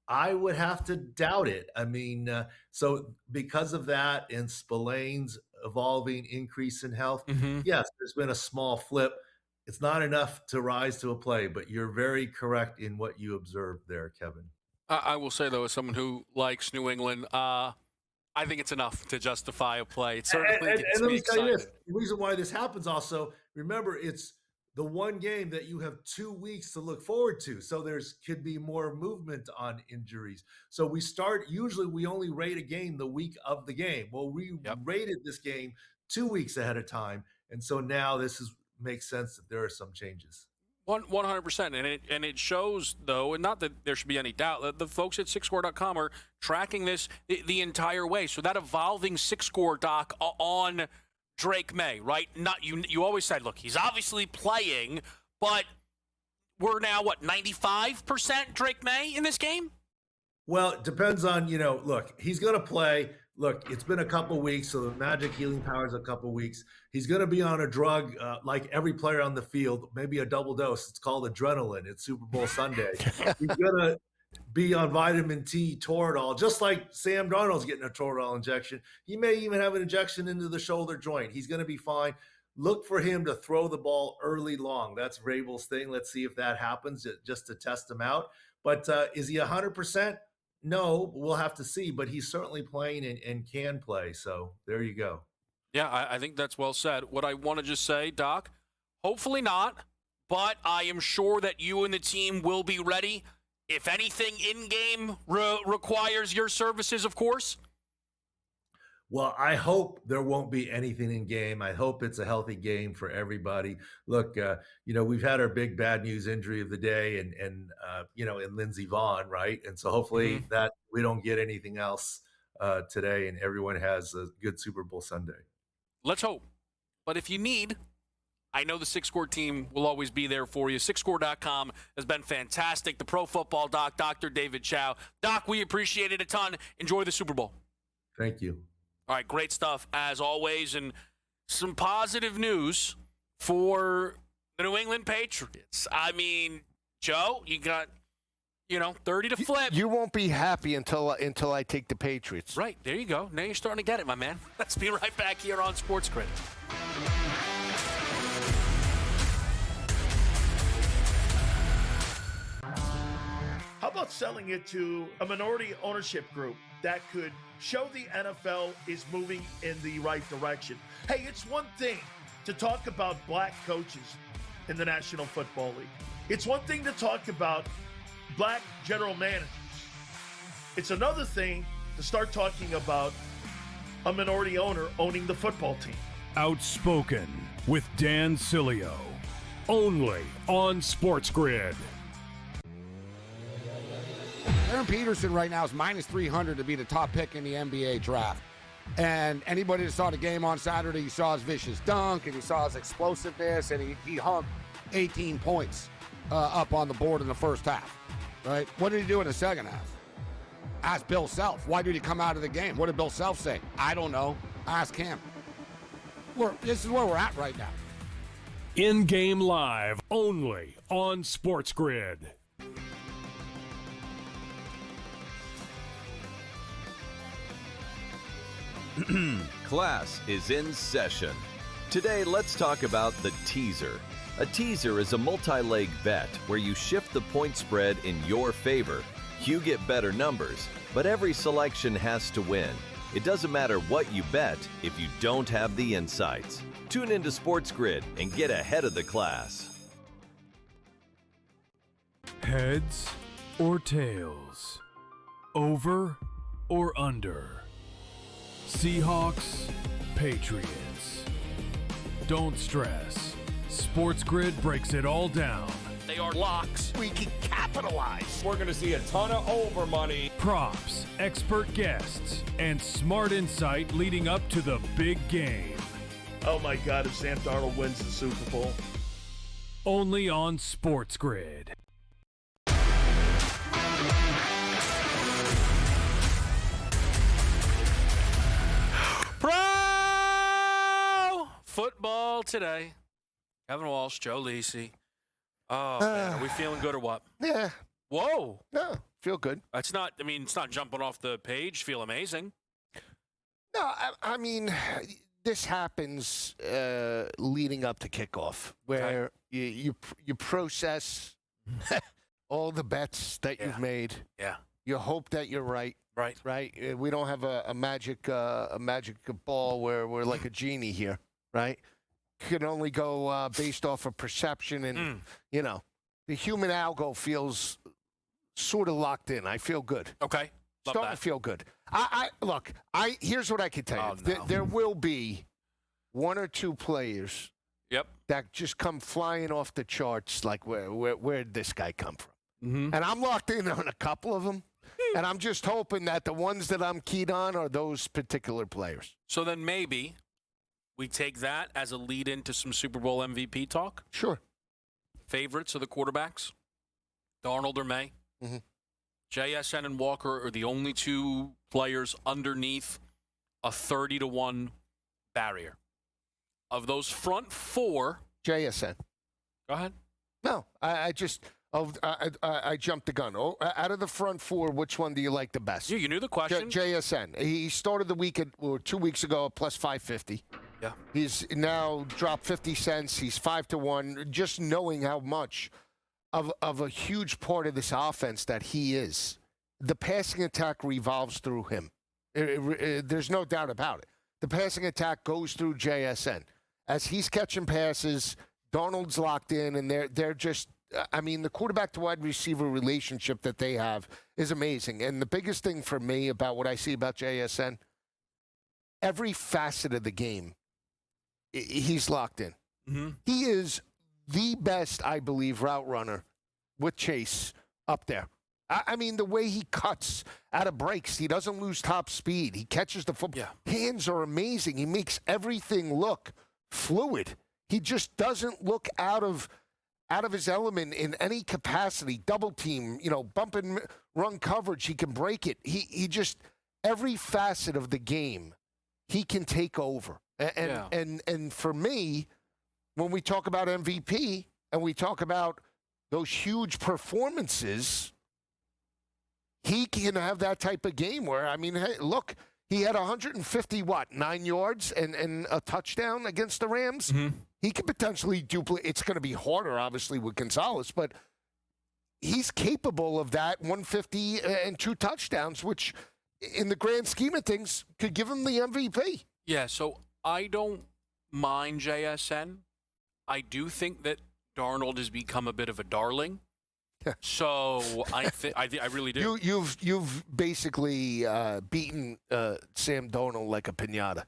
I would have to doubt it. I mean, so because of that and Spillane's evolving increase in health, yes, there's been a small flip. It's not enough to rise to a play, but you're very correct in what you observed there, Kevin. I will say, though, as someone who likes New England, I think it's enough to justify a play. It certainly gets me excited. The reason why this happens also, remember, it's the one game that you have 2 weeks to look forward to. So could be more movement on injuries. So usually we only rate a game the week of the game. Well, we rated this game 2 weeks ahead of time. And so now makes sense that there are some changes. 100%. And it shows, though, and not that there should be any doubt, that the folks at SixScore.com are tracking this the entire way. So that evolving SixScore doc on Drake May, right? You always said, look, he's obviously playing, but we're now, 95% Drake May in this game? Well, it depends on, look, he's going to play. Look, it's been a couple weeks, so the magic healing power is a couple weeks. He's going to be on a drug like every player on the field, maybe a double dose. It's called adrenaline. It's Super Bowl Sunday. He's going to be on vitamin T, Toradol, just like Sam Darnold's getting a Toradol injection. He may even have an injection into the shoulder joint. He's going to be fine. Look for him to throw the ball early long. That's Vrabel's thing. Let's see if that happens just to test him out. But is he 100%? No, we'll have to see, but he's certainly playing and can play. So there you go. Yeah, I think that's well said. What I want to just say, Doc, hopefully not, but I am sure that you and the team will be ready. If anything in-game requires your services, of course. Well, I hope there won't be anything in game. I hope it's a healthy game for everybody. Look, we've had our big bad news injury of the day and in Lindsey Vonn, right? And so hopefully that we don't get anything else today and everyone has a good Super Bowl Sunday. Let's hope. But if you need, I know the SixScore team will always be there for you. SixScore.com has been fantastic. The Pro Football Doc, Dr. David Chow. Doc, we appreciate it a ton. Enjoy the Super Bowl. Thank you. All right, great stuff as always, and some positive news for the New England Patriots. I mean, Joe, you got, 30 to flip. You won't be happy until I take the Patriots. Right, there you go. Now you're starting to get it, my man. Let's be right back here on SportsGrid. How about selling it to a minority ownership group that could show the NFL is moving in the right direction? Hey, it's one thing to talk about black coaches in the National Football League. It's one thing to talk about black general managers. It's another thing to start talking about a minority owner owning the football team. Outspoken with Dan Cilio. Only on SportsGrid. Aaron Peterson right now is minus 300 to be the top pick in the NBA draft. And anybody that saw the game on Saturday, you saw his vicious dunk and you saw his explosiveness, and he hung 18 points up on the board in the first half, right? What did he do in the second half? Ask Bill Self. Why did he come out of the game? What did Bill Self say? I don't know. Ask him. This is where we're at right now. In-game live only on SportsGrid. Class is in session. Today, let's talk about the teaser. A teaser is a multi-leg bet where you shift the point spread in your favor. You get better numbers, but every selection has to win. It doesn't matter what you bet if you don't have the insights. Tune into SportsGrid and get ahead of the class. Heads or tails? Over or under? Seahawks, Patriots. Don't stress. SportsGrid breaks it all down. They are locks. We can capitalize. We're going to see a ton of over money. Props, expert guests, and smart insight leading up to the big game. Oh my God, if Sam Darnold wins the Super Bowl. Only on SportsGrid. Pro football today. Kevin Walsh, Joe Lisi. Oh, man, are we feeling good or what? Yeah. Whoa. No, feel good. It's not jumping off the page. Feel amazing. No, I mean, this happens leading up to kickoff, where you process all the bets that you've made. Yeah. You hope that you're right. Right. We don't have a magic ball where we're like a genie here, right? You can only go based off of perception, and the human algo feels sort of locked in. I feel good. Okay. Starting to feel good. Here's what I can tell you. There will be one or two players that just come flying off the charts, like where did this guy come from? Mm-hmm. And I'm locked in on a couple of them, and I'm just hoping that the ones that I'm keyed on are those particular players. So then maybe we take that as a lead into some Super Bowl MVP talk. Sure. Favorites of the quarterbacks, Darnold or May. Mm-hmm. JSN and Walker are the only two players underneath a 30-1 barrier. Of those front four, JSN. Go ahead. No, I jumped the gun. Oh, out of the front four, which one do you like the best? You knew the question. JSN. He started the week 2 weeks ago at plus 550. Yeah. He's now dropped 50 cents. He's 5-1. Just knowing how much of a huge part of this offense that he is. The passing attack revolves through him. There's no doubt about it. The passing attack goes through JSN. As he's catching passes, Darnold's locked in, and they're just, I mean, the quarterback to wide receiver relationship that they have is amazing. And the biggest thing for me about what I see about JSN, every facet of the game, he's locked in. Mm-hmm. He is the best, I believe, route runner with Chase up there. I mean, the way he cuts out of breaks, he doesn't lose top speed. He catches the football. Yeah. Hands are amazing. He makes everything look fluid. He just doesn't look out of his element in any capacity. Double team, bump and run coverage, he can break it. He just, every facet of the game, he can take over. And for me, when we talk about MVP and we talk about those huge performances, he can have that type of game where, I mean, hey, look, he had 9 yards and a touchdown against the Rams. Mm-hmm. He could potentially duplicate. It's going to be harder, obviously, with Gonzalez, but he's capable of that 150 and 2 touchdowns, which in the grand scheme of things could give him the MVP. Yeah, so I don't mind JSN. I do think that Darnold has become a bit of a darling. So I really do. You've basically beaten Sam Darnold like a piñata.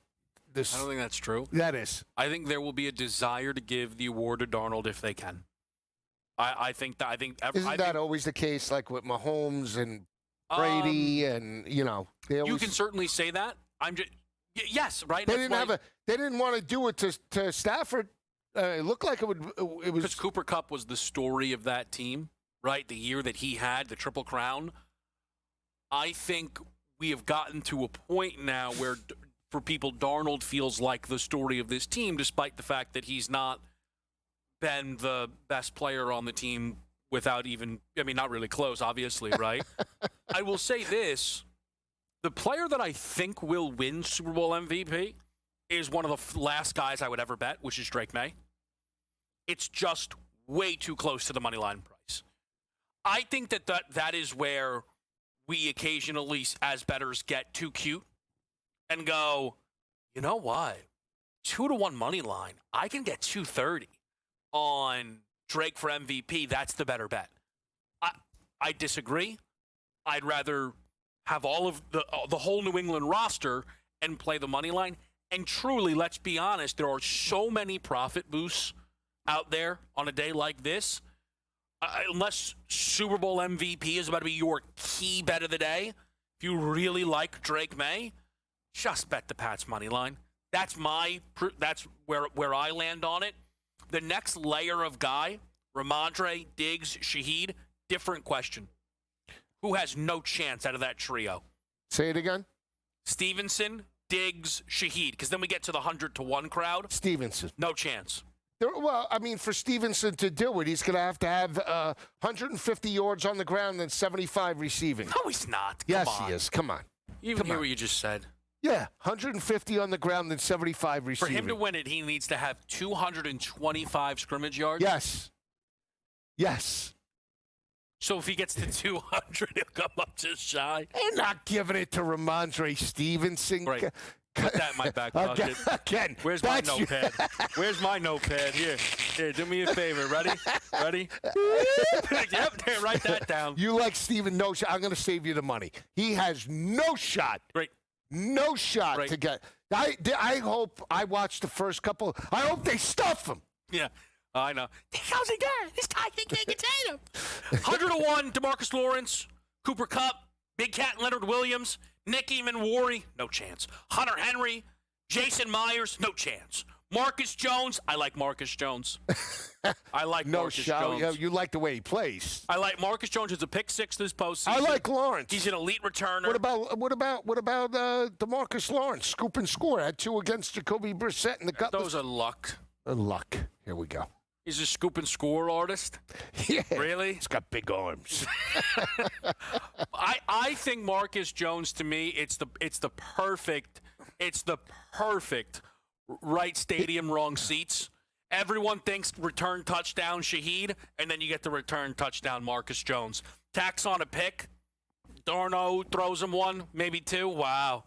I don't think that's true. That is. I think there will be a desire to give the award to Darnold if they can. Isn't that always the case, like with Mahomes and Brady, and you can certainly say that. Yes, right. They didn't want to do it to Stafford. It looked like it was because Cooper Kupp was the story of that team, right? The year that he had the Triple Crown. I think we have gotten to a point now where, for people, Darnold feels like the story of this team, despite the fact that he's not been the best player on the team without even, not really close, obviously, right? I will say this. The player that I think will win Super Bowl MVP is one of the last guys I would ever bet, which is Drake May. It's just way too close to the money line price. I think that is where we occasionally, as bettors, get too cute and go, you know what? 2-1 money line. I can get 230 on Drake for MVP. That's the better bet. I disagree. I'd rather have all of the whole New England roster and play the money line. And truly, let's be honest, there are so many profit boosts out there on a day like this. Unless Super Bowl MVP is about to be your key bet of the day, if you really like Drake May, just bet the Pats money line. That's where I land on it. The next layer of guy, Ramondre, Diggs, Shaheed, different question. Who has no chance out of that trio? Say it again. Stevenson, Diggs, Shaheed, because then we get to the 100-to-1 crowd. Stevenson. No chance. Well, I mean, for Stevenson to do it, he's going to have 150 yards on the ground and 75 receiving. No, he's not. Yes, he is. Come on. You even hear what you just said. Yeah, 150 on the ground and 75 receiving. For him to win it, he needs to have 225 scrimmage yards? Yes. Yes. So if he gets to 200, he'll come up just shy? They're not giving it to Ramondre Stevenson. Great. Put that in my back pocket. Again. Where's my notepad? Where's my notepad? Here, do me a favor. Ready? Yep, there, write that down. You like Steven, no shot. I'm going to save you the money. He has no shot. Great. No shot Right. to get. I hope I watched the first couple. I hope they stuff him. Yeah, I know. How's he good? This guy, they can't contain him. 100-to-1, DeMarcus Lawrence, Cooper Kupp, Big Cat Leonard Williams, Nick Eamon-Warry, no chance. Hunter Henry, Jason Myers, no chance. Marcus Jones, I like Marcus Jones. I like No Marcus shot. Jones. Yeah, you like the way he plays. I like Marcus Jones as a pick six this postseason. I like Lawrence. He's an elite returner. What about DeMarcus Lawrence? Scoop and score. Had 2 against Jacoby Brissett in the Cutlass. Those are luck. Luck. Here we go. He's a scoop and score artist. Yeah. Really? He's got big arms. I think Marcus Jones, to me, it's the perfect right stadium, wrong seats. Everyone thinks return touchdown Shaheed, and then you get the return touchdown Marcus Jones. Tax on a pick. Darno throws him 1, maybe 2. Wow.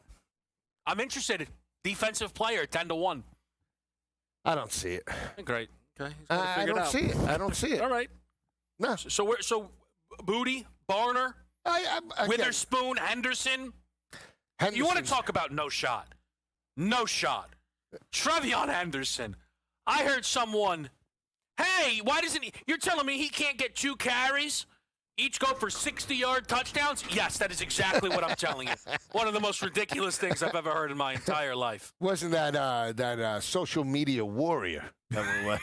I'm interested. Defensive player, 10-to-1. I don't see it. Great. Okay. I don't see it. I don't see it. All right. No. So Booty, Barner, Again, Witherspoon, Henderson. You want to talk about no shot? No shot. Trevion Henderson. I heard someone, hey, why doesn't he? You're telling me he can't get 2 carries? Each go for 60-yard touchdowns? Yes, that is exactly what I'm telling you. One of the most ridiculous things I've ever heard in my entire life. Wasn't that social media warrior? Huh?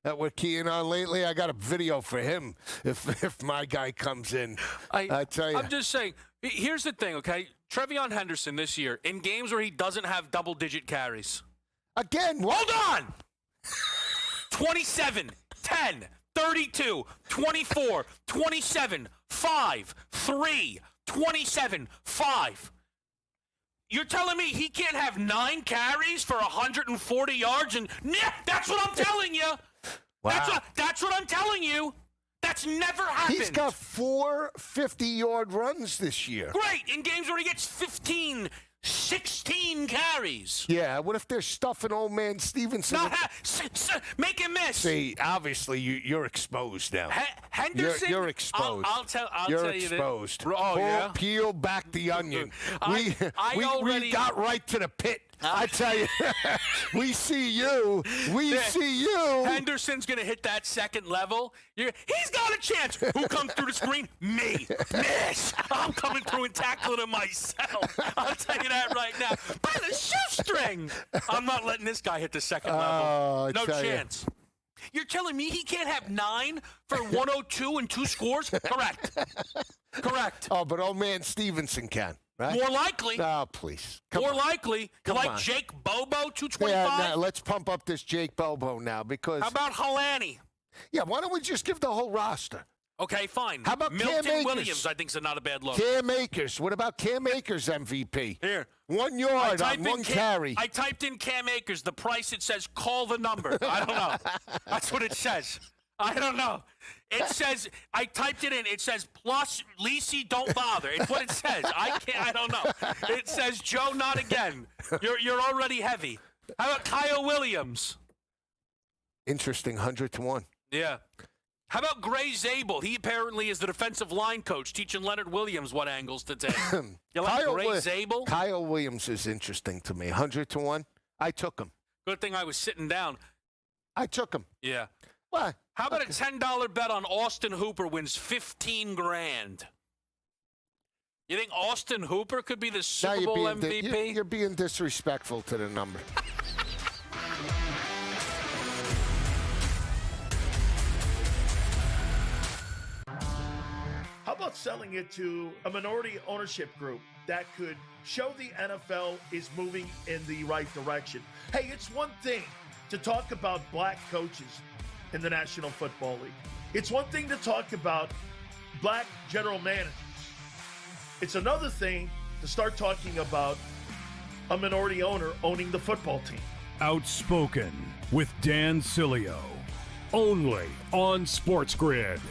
That we're keying on lately? I got a video for him if my guy comes in. I tell you. I'm just saying, here's the thing, okay? Trevion Henderson this year, in games where he doesn't have double-digit carries. Again, Hold on! 27, 10, 32, 24, 27, 5, 3, 27, 5. You're telling me he can't have 9 carries for 140 yards? And that's what I'm telling you. Wow. That's what I'm telling you. That's never happened. He's got 4 50-yard runs this year. Great, in games where he gets 15, 16 carries. Yeah, what if they're stuffing old man Stevenson? Make him miss. See, obviously you're exposed now. Henderson, You're exposed. I'll tell you're you exposed. That. Oh, yeah? Peel back the onion. I already we got right to the pit. I tell you, we see you. We see you. Henderson's going to hit that second level. He's got a chance. Who comes through the screen? Me. Miss. I'm coming through and tackling him myself. I'll tell you that right now. By the shoestring. I'm not letting this guy hit the second level. No chance. You're telling me he can't have 9 for 102 and 2 scores? Correct. Oh, but old man Stevenson can. Right? More likely. Oh, please. More likely. You like Jake Bobo, 225? Yeah, let's pump up this Jake Bobo now because. How about Halani? Yeah, why don't we just give the whole roster? Okay, fine. How about Milton Cam Akers? Williams? I think is not a bad look. Cam Akers. What about Cam Akers MVP? Here. 1 yard on 1 carry. I typed in Cam Akers. The price, it says call the number. I don't know. That's what it says. I don't know. It says, I typed it in. It says plus Lisi, don't bother. It's what it says. I don't know. It says Joe, not again. You're already heavy. How about Kyle Williams? Interesting, 100-1. Yeah. How about Gray Zabel? He apparently is the defensive line coach, teaching Leonard Williams what angles to take. You like Gray Zabel? Kyle Williams is interesting to me. 100-1. I took him. Good thing I was sitting down. I took him. Yeah. What? How about a $10 bet on Austin Hooper wins $15,000? You think Austin Hooper could be the Super Bowl MVP? You're being disrespectful to the number. How about selling it to a minority ownership group that could show the NFL is moving in the right direction? Hey, it's one thing to talk about black coaches in the National Football League. It's one thing to talk about black general managers. It's another thing to start talking about a minority owner owning the football team. Outspoken with Dan Cilio. Only on SportsGrid.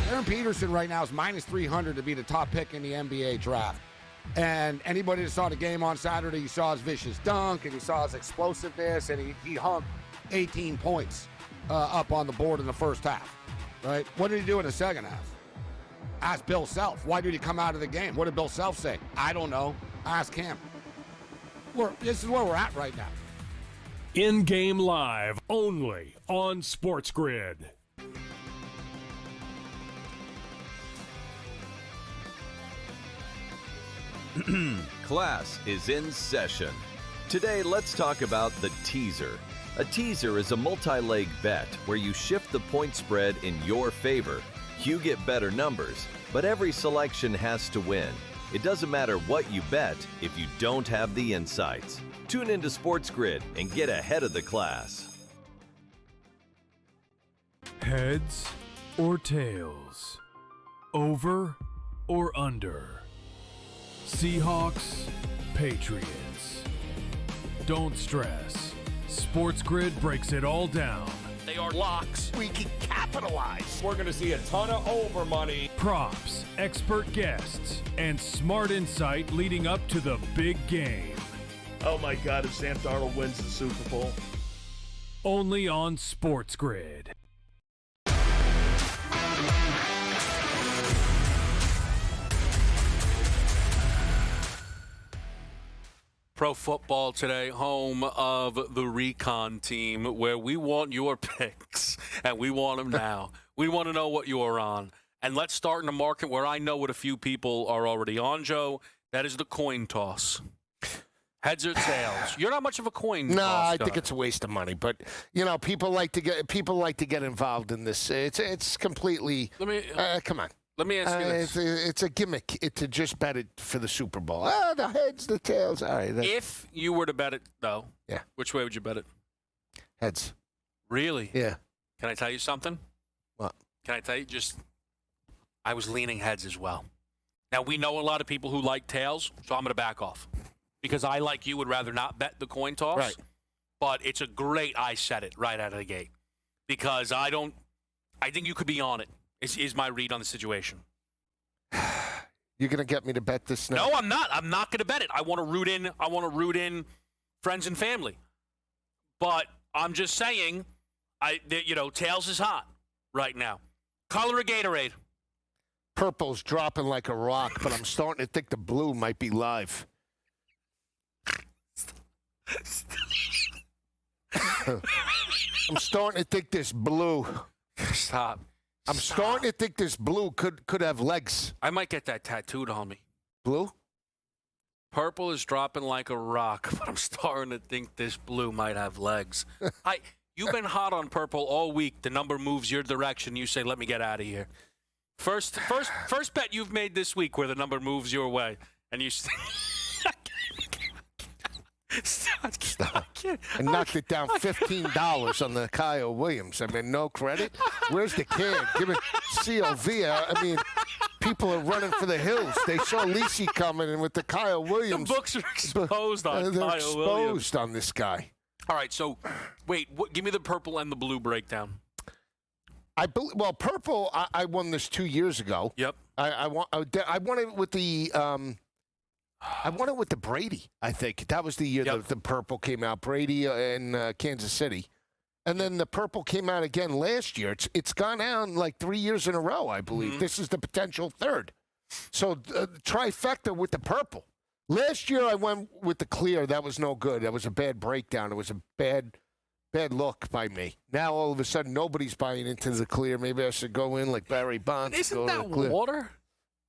Aaron Peterson right now is minus 300 to be the top pick in the NBA draft. And anybody that saw the game on Saturday, you saw his vicious dunk, and you saw his explosiveness, and he hung 18 points up on the board in the first half, right? What did he do in the second half? Ask Bill Self. Why did he come out of the game? What did Bill Self say? I don't know. Ask him. This is where we're at right now. In-game live, only on SportsGrid. Class is in session. Today, let's talk about the teaser. A teaser is a multi-leg bet where you shift the point spread in your favor. You get better numbers, but every selection has to win. It doesn't matter what you bet if you don't have the insights. Tune into SportsGrid and get ahead of the class. Heads or tails? Over or under? Seahawks, Patriots. Don't stress. SportsGrid breaks it all down. They are locks. We can capitalize. We're going to see a ton of over money. Props, expert guests, and smart insight leading up to the big game. Oh my God, if Sam Darnold wins the Super Bowl. Only on SportsGrid. Pro Football Today, home of the Recon Team, where we want your picks, and we want them now. We want to know what you're on. And let's start in a market where I know what a few people are already on, Joe. That is the coin toss. Heads or tails? You're not much of a coin toss I guy. think it's a waste of money. But people like to get involved in this. It's completely. Come on. Let me ask you this. It's a gimmick to just bet it for the Super Bowl. The heads, the tails. All right. If you were to bet it, though, yeah, which way would you bet it? Heads. Really? Yeah. Can I tell you something? What? Can I tell you I was leaning heads as well. Now, we know a lot of people who like tails, so I'm going to back off. Because I, like you, would rather not bet the coin toss. Right. But it's a great I said it right out of the gate. Because I think you could be on it. Is my read on the situation. You're going to get me to bet this now? No, I'm not. I'm not going to bet it. I want to root in friends and family. But I'm just saying, tails is hot right now. Color of Gatorade. Purple's dropping like a rock, but I'm starting to think the blue might be live. I'm starting to think this blue. Stop. I'm starting to think this blue could have legs. I might get that tattooed on me. Blue? Purple is dropping like a rock, but I'm starting to think this blue might have legs. You've been hot on purple all week. The number moves your direction. You say, let me get out of here. First bet you've made this week where the number moves your way. And you Stop. I knocked it down $15 on the Kyle Williams. I mean, no credit. Where's the kid? Give it COV. I mean, people are running for the hills. They saw Lisi coming in with the Kyle Williams. The books are exposed on they're Kyle exposed Williams. on this guy. All right, so wait, give me the purple and the blue breakdown. Purple. I won this 2 years ago. Yep. I won it with the. I won it with the Brady. I think that was the year the purple came out. Brady in Kansas City, and then the purple came out again last year. It's gone out like 3 years in a row, I believe. Mm-hmm. This is the potential third. So trifecta with the purple. Last year I went with the clear. That was no good. That was a bad breakdown. It was a bad look by me. Now all of a sudden nobody's buying into the clear. Maybe I should go in like Barry Bonds. Isn't that water?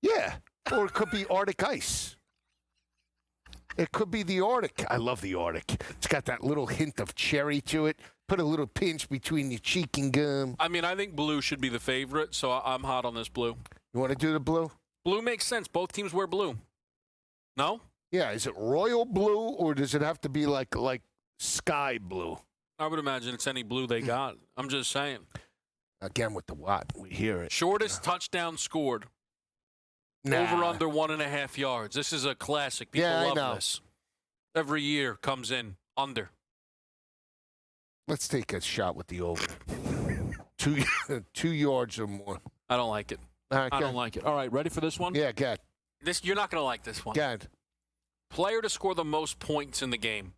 Yeah, or it could be Arctic ice. It could be the Arctic. I love the Arctic. It's got that little hint of cherry to it. put a little pinch between your cheek and gum. I mean, I think blue should be the favorite, so I'm hot on this blue. You want to do the blue? Blue makes sense. Both teams wear blue. No? Yeah. Is it royal blue or does it have to be like sky blue? I would imagine it's any blue they got. I'm just saying. Again with the what? We hear it. Shortest touchdown scored. Nah. Over under 1.5 yards. This is a classic. People Yeah, I love know. this. Every year comes in under. Let's take a shot with the over. 2 yards or more. I don't like it. Okay. I don't like it. All right, ready for this one? Yeah, good. You're not going to like this one. Good. Player to score the most points in the game.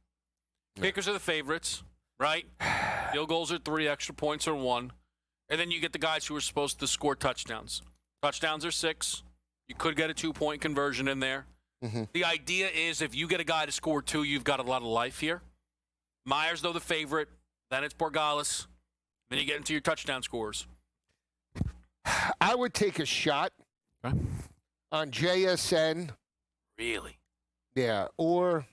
Kickers are the favorites, right? Field goals are 3, extra points are 1. And then you get the guys who are supposed to score touchdowns. Touchdowns are 6. You could get a 2-point conversion in there. Mm-hmm. The idea is if you get a guy to score 2, you've got a lot of life here. Myers, though, the favorite. Then it's Borgalis. Then you get into your touchdown scores. I would take a shot on JSN. Really? Yeah, or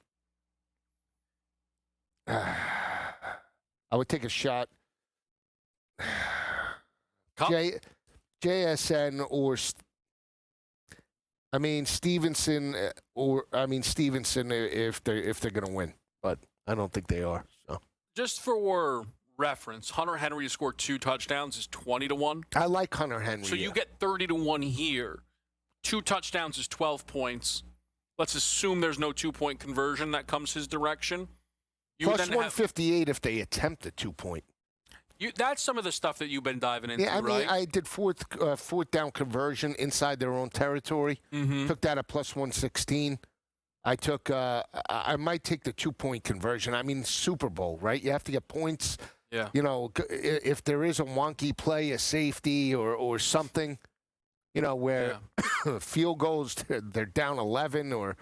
I would take a shot. JSN or Stevenson Stevenson if they're going to win, but I don't think they are. So just for reference, Hunter Henry to score 2 touchdowns is 20-1. I like Hunter Henry. So you get 30-1 here. 2 touchdowns is 12 points. Let's assume there's no 2-point conversion that comes his direction. Plus 158 if they attempt a 2-point. That's some of the stuff that you've been diving into, yeah, right? I did fourth down conversion inside their own territory. Mm-hmm. Took that at plus 116. I might take the 2-point conversion. I mean, Super Bowl, right? You have to get points. Yeah. You know, if there is a wonky play, a safety or something, you know, where field goals, they're down 11 or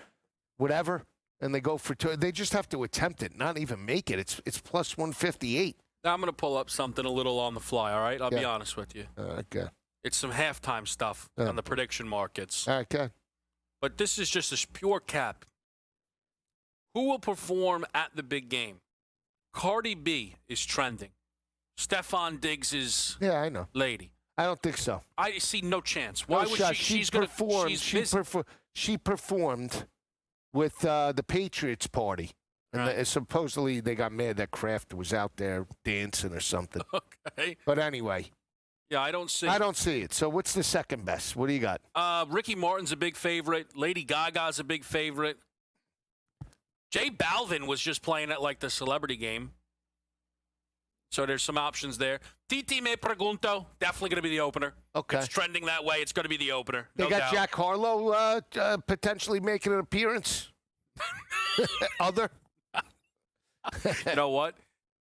whatever, and they go for 2. They just have to attempt it, not even make it. It's plus 158. Now I'm going to pull up something a little on the fly, all right? I'll be honest with you. Okay. It's some halftime stuff on the prediction markets. Okay. But this is just a pure cap. Who will perform at the big game? Cardi B is trending. Stephon Diggs is I know. lady. I don't think so. I see no chance. Why No would shot. she? She performed with the Patriots party. And supposedly they got mad that Kraft was out there dancing or something. Okay. But anyway. Yeah, I don't see it. So what's the second best? What do you got? Ricky Martin's a big favorite. Lady Gaga's a big favorite. J Balvin was just playing at like the celebrity game. So there's some options there. Titi Me Pregunto, definitely going to be the opener. Okay. It's trending that way. It's going to be the opener. They got Jack Harlow potentially making an appearance. You know what?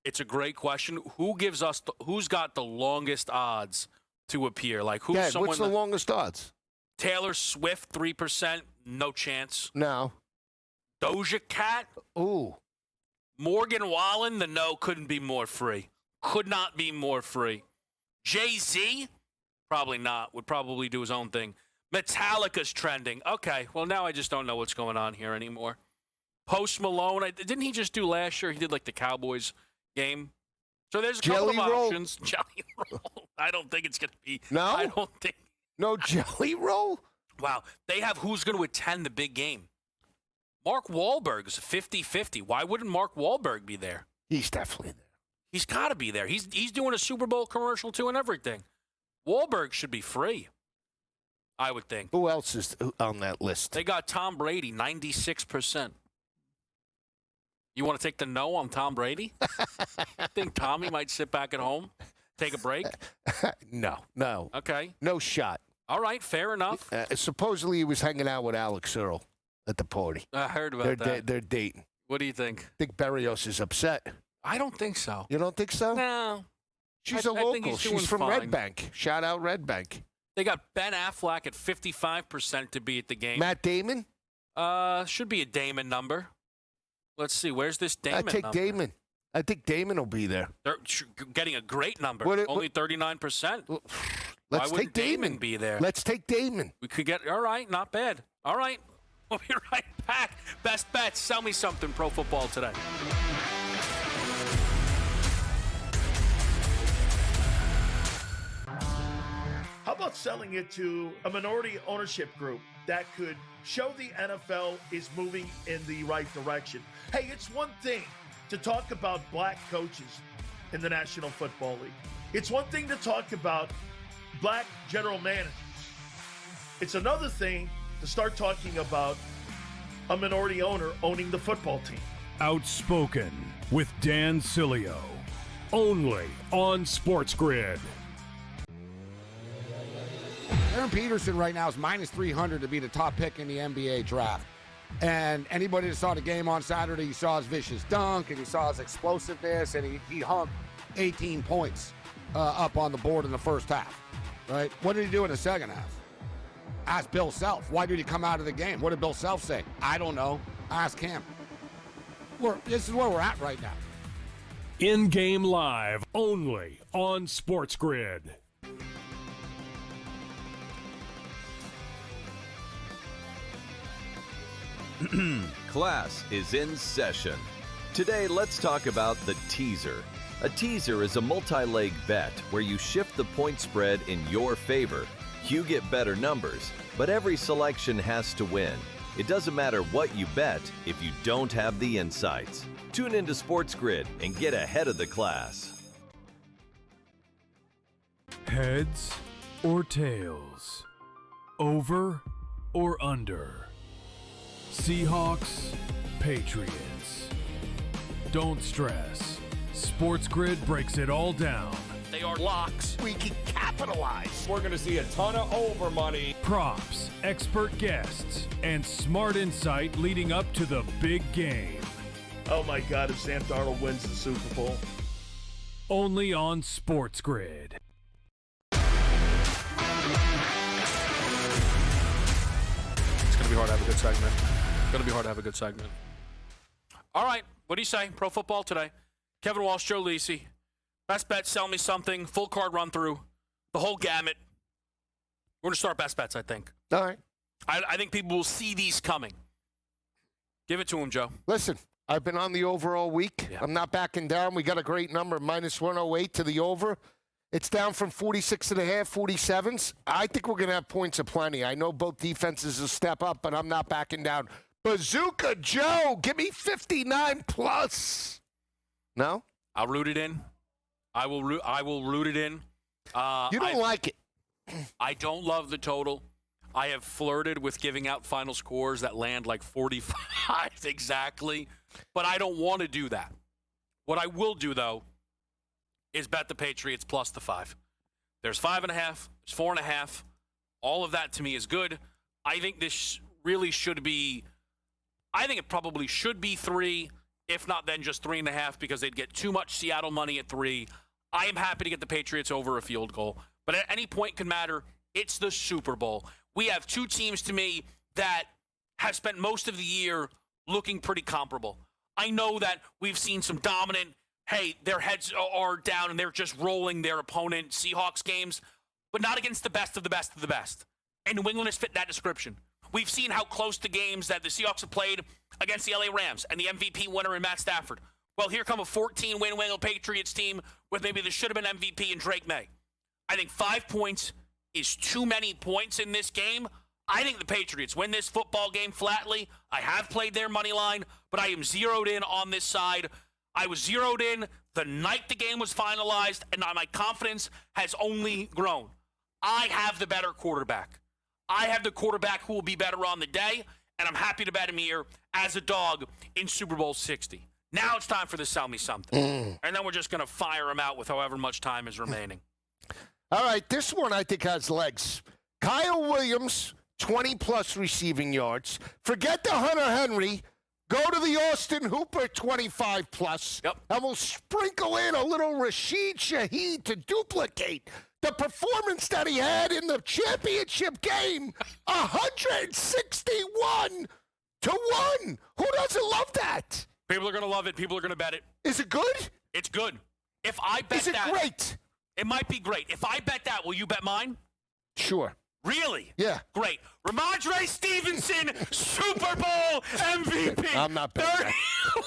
It's a great question. Who's got the longest odds to appear? Like who's what's the longest odds? Taylor Swift 3%, no chance. No. Doja Cat. Ooh. Morgan Wallen, the no couldn't be more free. Could not be more free. Jay-Z, probably not. Would probably do his own thing. Metallica's trending. Okay, well now I just don't know what's going on here anymore. Post Malone, didn't he just do last year? He did like the Cowboys game. So there's a couple of options. Jelly roll. I don't think it's going to be. No? I don't think. No jelly roll? Wow. They have who's going to attend the big game. Mark Wahlberg is 50-50. Why wouldn't Mark Wahlberg be there? He's definitely there. He's got to be there. He's doing a Super Bowl commercial too and everything. Wahlberg should be free, I would think. Who else is on that list? They got Tom Brady, 96%. You want to take the no on Tom Brady? Think Tommy might sit back at home, take a break? No. Okay. No shot. All right, fair enough. Supposedly he was hanging out with Alex Earl at the party. I heard about that. They're dating. What do you think? I think Berrios is upset. I don't think so. You don't think so? No. She's a local. She's from Red Bank. Shout out Red Bank. They got Ben Affleck at 55% to be at the game. Matt Damon? Should be a Damon number. Let's see. Where's this Damon number? Damon. I think Damon will be there. They're getting a great number. Only 39%. Let's Why take would Damon be there? Let's take Damon. We could get, all right, not bad. All right. We'll be right back. Best bets. Sell me something pro football today. about selling it to a minority ownership group that could show the NFL is moving in the right direction? Hey, it's one thing to talk about black coaches in the National Football League. It's one thing to talk about black general managers. It's another thing to start talking about a minority owner owning the football team. Outspoken with Dan Cilio. Only on SportsGrid. Aaron Peterson right now is minus 300 to be the top pick in the NBA draft. And anybody that saw the game on Saturday, you saw his vicious dunk, and you saw his explosiveness, and he hung 18 points up on the board in the first half, right? What did he do in the second half? Ask Bill Self. Why did he come out of the game? What did Bill Self say? I don't know. Ask him. This is where we're at right now. In-game live only on SportsGrid. Class is in session. Today, let's talk about the teaser. A teaser is a multi-leg bet where you shift the point spread in your favor. You get better numbers, but every selection has to win. It doesn't matter what you bet if you don't have the insights. Tune into SportsGrid and get ahead of the class. Heads or tails? Over or under? Seahawks, Patriots. Don't stress. SportsGrid breaks it all down. They are locks. We can capitalize. We're going to see a ton of over money. Props, expert guests, and smart insight leading up to the big game. Oh my God, if Sam Darnold wins the Super Bowl. Only on SportsGrid. It's going to be hard to have a good segment. Going to be hard to have a good segment. All right, what do you say? Pro Football Today. Kevin Walsh, Joe Lisi. Best bet, sell me something. Full card run through. The whole gamut. We're going to start best bets, I think. All right. I think people will see these coming. Give it to him, Joe. Listen, I've been on the over all week. Yeah. I'm not backing down. We got a great number, minus 108 to the over. It's down from 46.5, 47s. I think we're going to have points aplenty. I know both defenses will step up, but I'm not backing down. Bazooka Joe, give me 59 plus. No? I'll root it in. I will root it in. You don't like it. I don't love the total. I have flirted with giving out final scores that land like 45 exactly, but I don't want to do that. What I will do, though, is bet the Patriots plus the 5. There's 5.5. There's 4.5. All of that to me is good. I think this really should be. I think it probably should be 3, if not then just 3.5, because they'd get too much Seattle money at 3. I am happy to get the Patriots over a field goal, but at any point can matter. It's the Super Bowl. We have two teams to me that have spent most of the year looking pretty comparable. I know that we've seen some dominant, hey, their heads are down and they're just rolling their opponent Seahawks games, but not against the best of the best of the best. And New England has fit that description. We've seen how close the games that the Seahawks have played against the LA Rams and the MVP winner in Matt Stafford. Well, here come a 14-win New England Patriots team with maybe the should-have-been MVP in Drake May. I think 5 points is too many points in this game. I think the Patriots win this football game flatly. I have played their money line, but I am zeroed in on this side. I was zeroed in the night the game was finalized, and my confidence has only grown. I have the better quarterback. I have the quarterback who will be better on the day, and I'm happy to bet him here as a dog in Super Bowl 60. Now it's time for the sell me something. And then we're just going to fire him out with however much time is remaining. All right, this one I think has legs. Kyle Williams, 20-plus receiving yards. Forget the Hunter Henry. Go to the Austin Hooper, 25-plus. Yep. And we'll sprinkle in a little Rashid Shaheed to duplicate the performance that he had in the championship game. 161-1. Who doesn't love that? People are going to love it. People are going to bet it. Is it good? It's good. If I bet Is it that, great? it might be great. If I bet that, will you bet mine? Sure. Really? Yeah. Great. Ramondre Stevenson, Super Bowl MVP. I'm not betting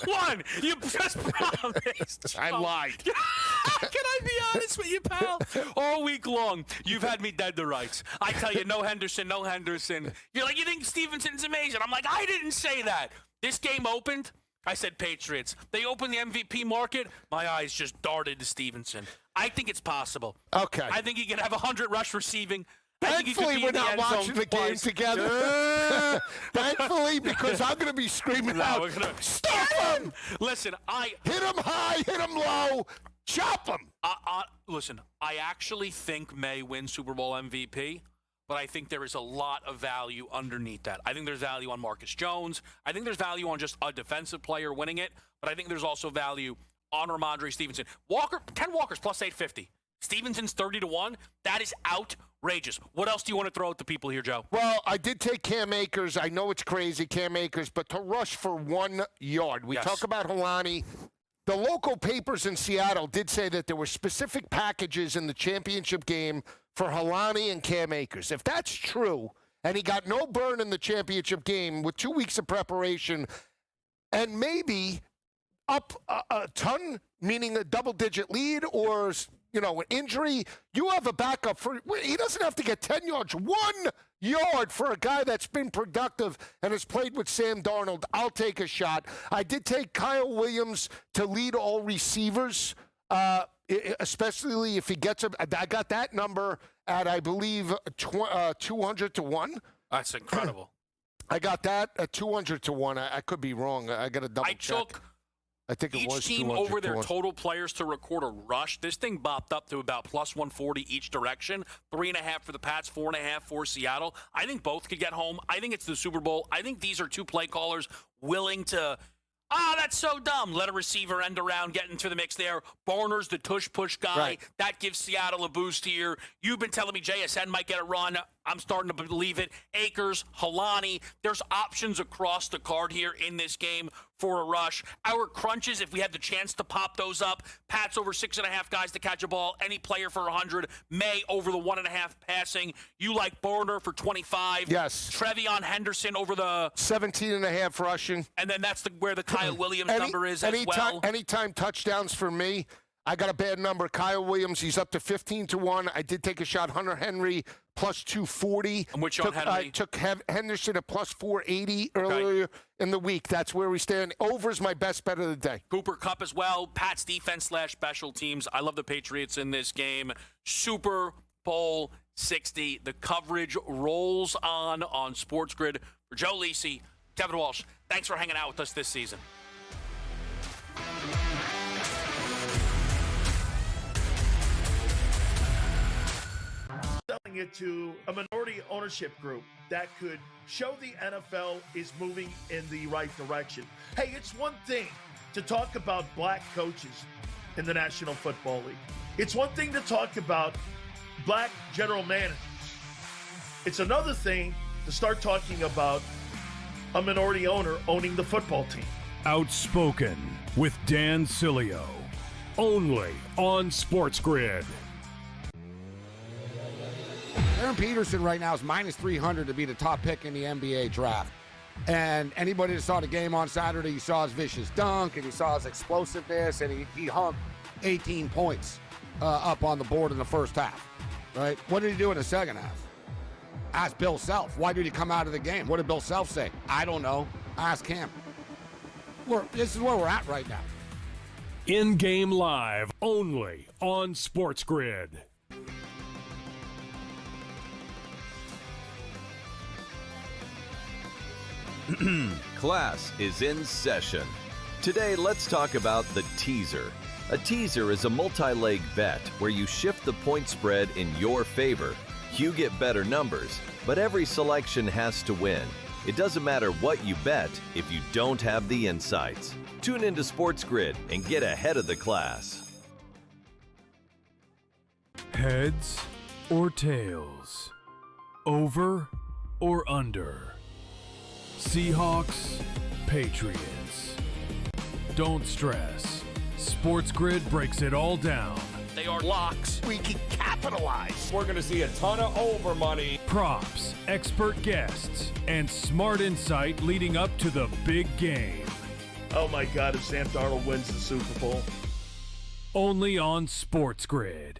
31. You just promised. I lied. Can I be honest with you, pal? All week long, you've had me dead to rights. I tell you, no Henderson, no Henderson. You're like, you think Stevenson's amazing. I'm like, I didn't say that. This game opened. I said Patriots. They opened the MVP market. My eyes just darted to Stevenson. I think it's possible. Okay. I think he can have 100 rush receiving. Thankfully, we're not watching the game together. Thankfully, because I'm going to be screaming out, stop him! Listen, hit him high, hit him low, chop him! Listen, I actually think May wins Super Bowl MVP, but I think there is a lot of value underneath that. I think there's value on Marcus Jones. I think there's value on just a defensive player winning it, but I think there's also value on Ramondre Stevenson. Ken Walker's plus 850. Stevenson's 30-1. That is outrageous. What else do you want to throw at the people here, Joe? Well, I did take Cam Akers. I know it's crazy, Cam Akers, but to rush for 1 yard. We talk about Helani. The local papers in Seattle did say that there were specific packages in the championship game for Helani and Cam Akers. If that's true, and he got no burn in the championship game with 2 weeks of preparation, and maybe up a ton, meaning a double-digit lead, or an injury, you have a backup for. He doesn't have to get 10 yards. 1 yard for a guy that's been productive and has played with Sam Darnold. I'll take a shot. I did take Kyle Williams to lead all receivers, especially if he gets him. I got that number at, I believe, 200-1. That's incredible. I got that at 200-1. I could be wrong. I got to double check. I think it was each team over their total players to record a rush. This thing bopped up to about plus 140 each direction. 3.5 for the Pats, 4.5 for Seattle. I think both could get home. I think it's the Super Bowl. I think these are two play callers willing to, that's so dumb. Let a receiver end around, get into the mix there. Barner's the tush-push guy. Right. That gives Seattle a boost here. You've been telling me JSN might get a run. I'm starting to believe it. Akers, Helani. There's options across the card here in this game for a rush. Our crunches, if we had the chance to pop those up, Pats over 6.5 guys to catch a ball. Any player for 100. May over the 1.5 passing. You like Barner for 25. Yes. Trevion Henderson over the 17.5 rushing. And then that's where the Kyle Williams number is as well. Anytime touchdowns for me. I got a bad number. Kyle Williams, he's up to 15-1. I did take a shot. Hunter Henry plus 240. And which on Henry? I took Henderson at plus 480 earlier in the week. That's where we stand. Over's my best bet of the day. Cooper Kupp as well. Pats defense / special teams. I love the Patriots in this game. Super Bowl 60. The coverage rolls on SportsGrid. For Joe Lisi, Kevin Walsh, thanks for hanging out with us this season. Selling it to a minority ownership group that could show the NFL is moving in the right direction. Hey, it's one thing to talk about black coaches in the National Football League. It's one thing to talk about black general managers. It's another thing to start talking about a minority owner owning the football team. Outspoken with Dan Cilio. Only on SportsGrid. Aaron Peterson right now is minus 300 to be the top pick in the NBA draft. And anybody that saw the game on Saturday, you saw his vicious dunk, and you saw his explosiveness, and he hung 18 points up on the board in the first half, right? What did he do in the second half? Ask Bill Self. Why did he come out of the game? What did Bill Self say? I don't know. Ask him. This is where we're at right now. In-game live only on SportsGrid. Class is in session. Today, let's talk about the teaser. A teaser is a multi-leg bet where you shift the point spread in your favor. You get better numbers, but every selection has to win. It doesn't matter what you bet if you don't have the insights. Tune into SportsGrid and get ahead of the class. Heads or tails? Over or under? Seahawks, Patriots. Don't stress. SportsGrid breaks it all down. They are locks. We can capitalize. We're going to see a ton of over money. props, expert guests, and smart insight leading up to the big game. Oh my God, if Sam Darnold wins the Super Bowl. Only on SportsGrid.